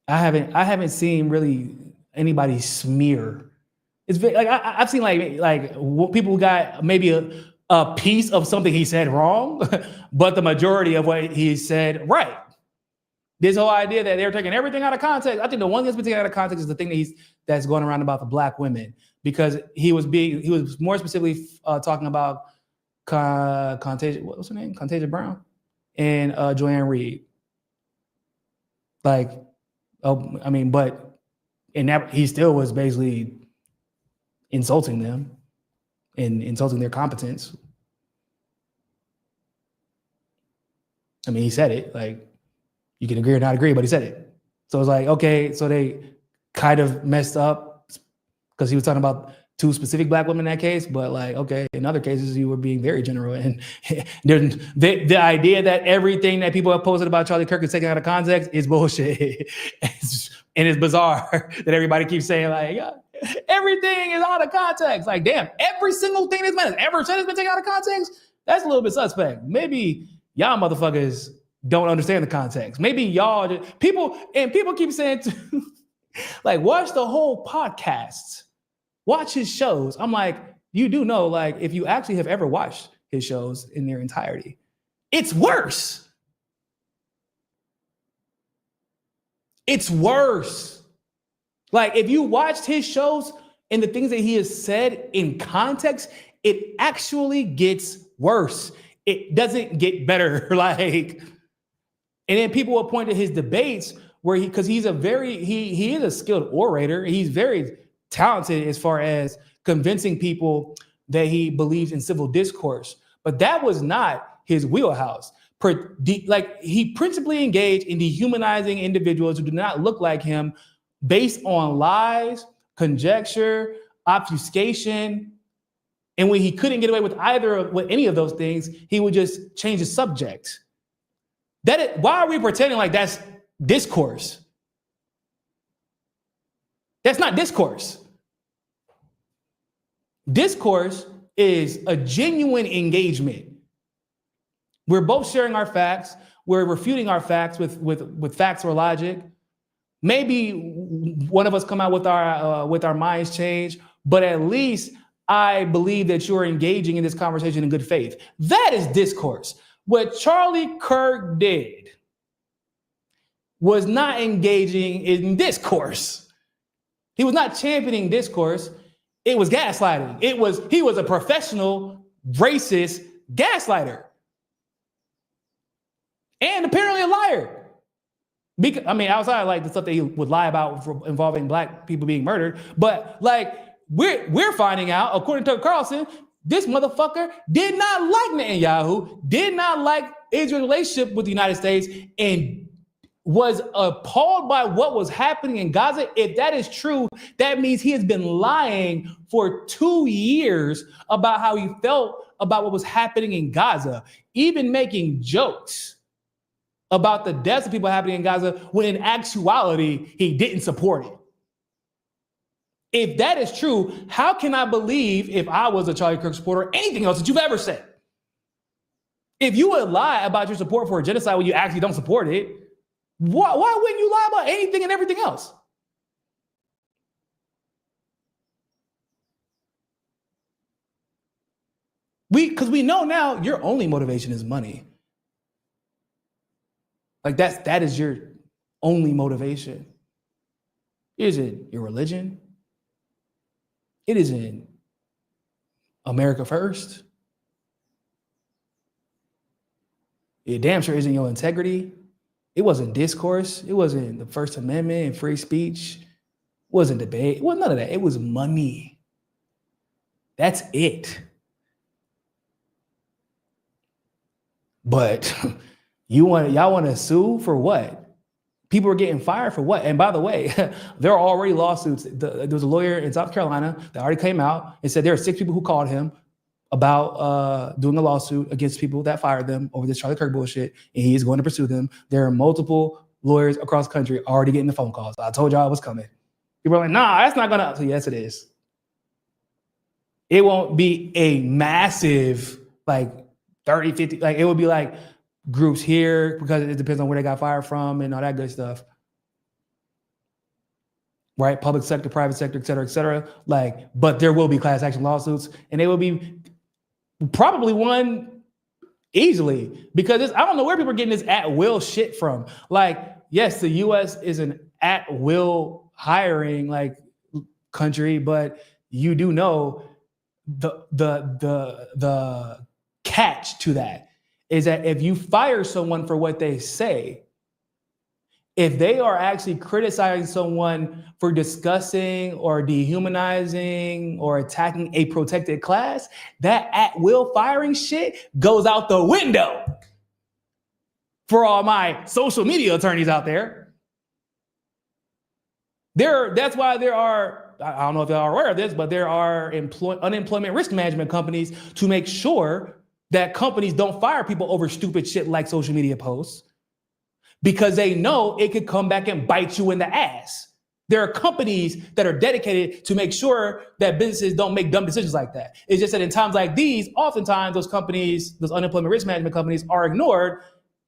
I haven't seen really anybody smear. It's very, like I've seen like people who got maybe a piece of something he said wrong, but the majority of what he said right. This whole idea that they're taking everything out of context. I think the one that's been taken out of context is the thing that's going around about the black women, because he was more specifically talking about Contagious, what's her name? Contagious Brown and Joanne Reed. Like, oh, I mean, but in that he still was basically insulting them and insulting their competence. I mean, he said it. Like, you can agree or not agree, but he said it. So it's like, okay, so they kind of messed up because he was talking about two specific black women in that case, but like, okay, in other cases, you were being very general. And the idea that everything that people have posted about Charlie Kirk is taken out of context is bullshit. And it's bizarre that everybody keeps saying like, yeah, everything is out of context. Like, damn, every single thing this man has ever said has been taken out of context? That's a little bit suspect. Maybe y'all motherfuckers don't understand the context. Maybe y'all, people keep saying, like, watch the whole podcast. Watch his shows. I'm like, you do know, like, if you actually have ever watched his shows in their entirety, it's worse. It's worse. Like, if you watched his shows and the things that he has said in context, it actually gets worse. It doesn't get better. Like, and then people will point to his debates where because he is a skilled orator. He's very talented as far as convincing people that he believes in civil discourse, but that was not his wheelhouse. Like, he principally engaged in dehumanizing individuals who do not look like him based on lies, conjecture, obfuscation. And when he couldn't get away with any of those things, he would just change the subject. Why are we pretending like that's discourse? That's not discourse. Discourse is a genuine engagement. We're both sharing our facts. We're refuting our facts with facts or logic. Maybe one of us come out with our minds changed, but at least I believe that you're engaging in this conversation in good faith. That is discourse. What Charlie Kirk did was not engaging in discourse. He was not championing discourse. It was gaslighting. He was a professional racist gaslighter. And apparently a liar. Because, I mean, outside of like the stuff that he would lie about involving black people being murdered, but like we're finding out, according to Carlson, this motherfucker did not like Netanyahu, did not like Israel's relationship with the United States, and was appalled by what was happening in Gaza. If that is true, that means he has been lying for 2 years about how he felt about what was happening in Gaza, even making jokes about the deaths of people happening in Gaza, when in actuality, he didn't support it. If that is true, how can I believe, if I was a Charlie Kirk supporter, anything else that you've ever said? If you would lie about your support for a genocide when you actually don't support it, why wouldn't you lie about anything and everything else? Because we know now your only motivation is money. Like that is your only motivation. It isn't your religion. It isn't America first. It damn sure isn't your integrity. It wasn't discourse. It wasn't the First Amendment and free speech. It wasn't debate. It wasn't none of that. It was money. That's it. But y'all want to sue for what? People are getting fired for what? And by the way, there are already lawsuits. There was a lawyer in South Carolina that already came out and said there are 6 people who called him about doing a lawsuit against people that fired them over this Charlie Kirk bullshit, and he is going to pursue them. There are multiple lawyers across the country already getting the phone calls. I told y'all it was coming. People are like, nah, that's not gonna. So yes, it is. It won't be a massive, like 30, 50, like it would be like groups here because it depends on where they got fired from and all that good stuff. Right? Public sector, private sector, et cetera, et cetera. Like, but there will be class action lawsuits, and they will be probably won easily because I don't know where people are getting this at will shit from. Like, yes, the US is an at will hiring like country, but you do know the catch to that is that if you fire someone for what they say, if they are actually criticizing someone for discussing or dehumanizing or attacking a protected class, that at-will firing shit goes out the window. For all my social media attorneys out there, that's why there are, I don't know if y'all are aware of this, but there are unemployment risk management companies to make sure that companies don't fire people over stupid shit like social media posts, because they know it could come back and bite you in the ass. There are companies that are dedicated to make sure that businesses don't make dumb decisions like that. It's just that in times like these, oftentimes those companies, those unemployment risk management companies are ignored,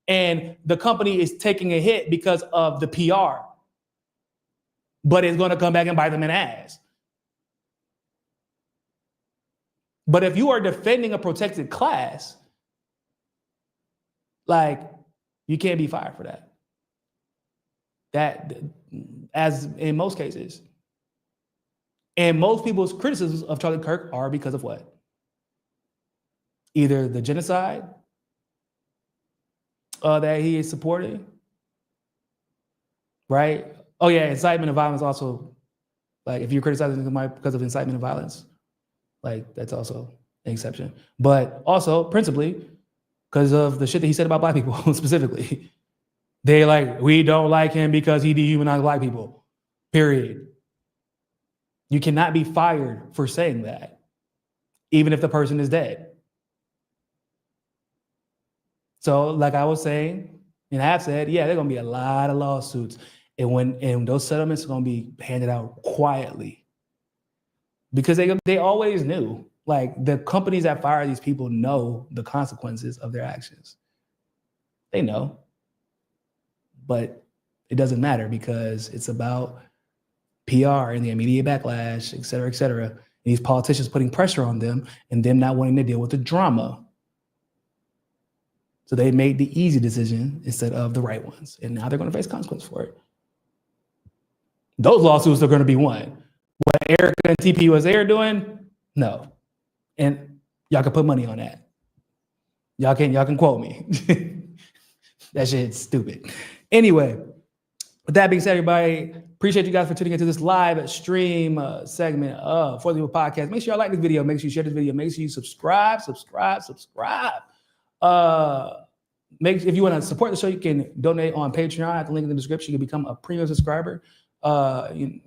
and the company is taking a hit because of the PR. But it's going to come back and bite them in the ass. But if you are defending a protected class, like, you can't be fired for that. That, as in most cases. And most people's criticisms of Charlie Kirk are because of what? Either the genocide that he is supporting, right? Oh yeah, incitement of violence also, like if you're criticizing somebody because of incitement of violence, like that's also an exception. But also, principally, because of the shit that he said about black people specifically. They like, we don't like him because he dehumanized black people, period. You cannot be fired for saying that, even if the person is dead. So like I was saying, and I have said, yeah, there are gonna be a lot of lawsuits. And those settlements are gonna be handed out quietly. Because they always knew. Like the companies that fire these people know the consequences of their actions. They know. But it doesn't matter because it's about PR and the immediate backlash, et cetera, et cetera. And these politicians putting pressure on them and them not wanting to deal with the drama. So they made the easy decision instead of the right ones. And now they're going to face consequences for it. Those lawsuits are going to be won. What Erika and TPUSA are doing, no. And y'all can put money on that. Y'all can quote me. That shit's stupid. Anyway, with that being said, everybody, appreciate you guys for tuning into this live stream segment of For the People Podcast. Make sure y'all like this video. Make sure you share this video. Make sure you subscribe. If you want to support the show, you can donate on Patreon at the link in the description. You can become a premium subscriber and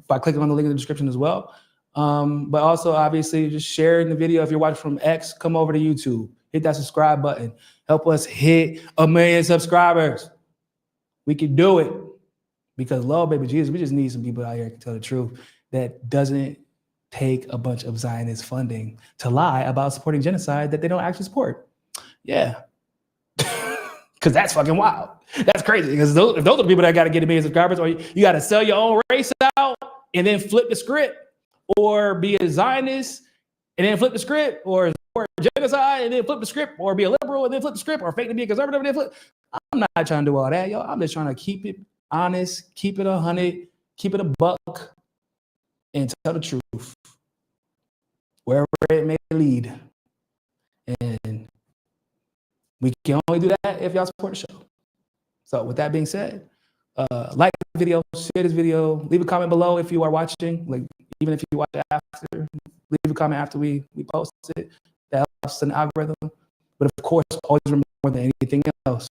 by clicking on the link in the description as well. But also, obviously, just sharing the video. If you're watching from X, come over to YouTube. Hit that subscribe button. Help us hit 1 million subscribers. We can do it. Because, Lord, baby Jesus, we just need some people out here to tell the truth that doesn't take a bunch of Zionist funding to lie about supporting genocide that they don't actually support. Yeah. Because that's fucking wild. That's crazy. Because those are the people that got to get 1 million subscribers, or you got to sell your own race out and then flip the script, or be a Zionist and then flip the script, or genocide and then flip the script, or be a liberal and then flip the script, or fake to be a conservative and then flip. I'm not trying to do all that, y'all. I'm just trying to keep it honest, keep it 100, keep it a buck, and tell the truth, wherever it may lead. And we can only do that if y'all support the show. So with that being said, like the video, share this video, leave a comment below if you are watching, like even if you watch it after, leave a comment after we post it. That helps an algorithm. But of course, always remember more than anything else,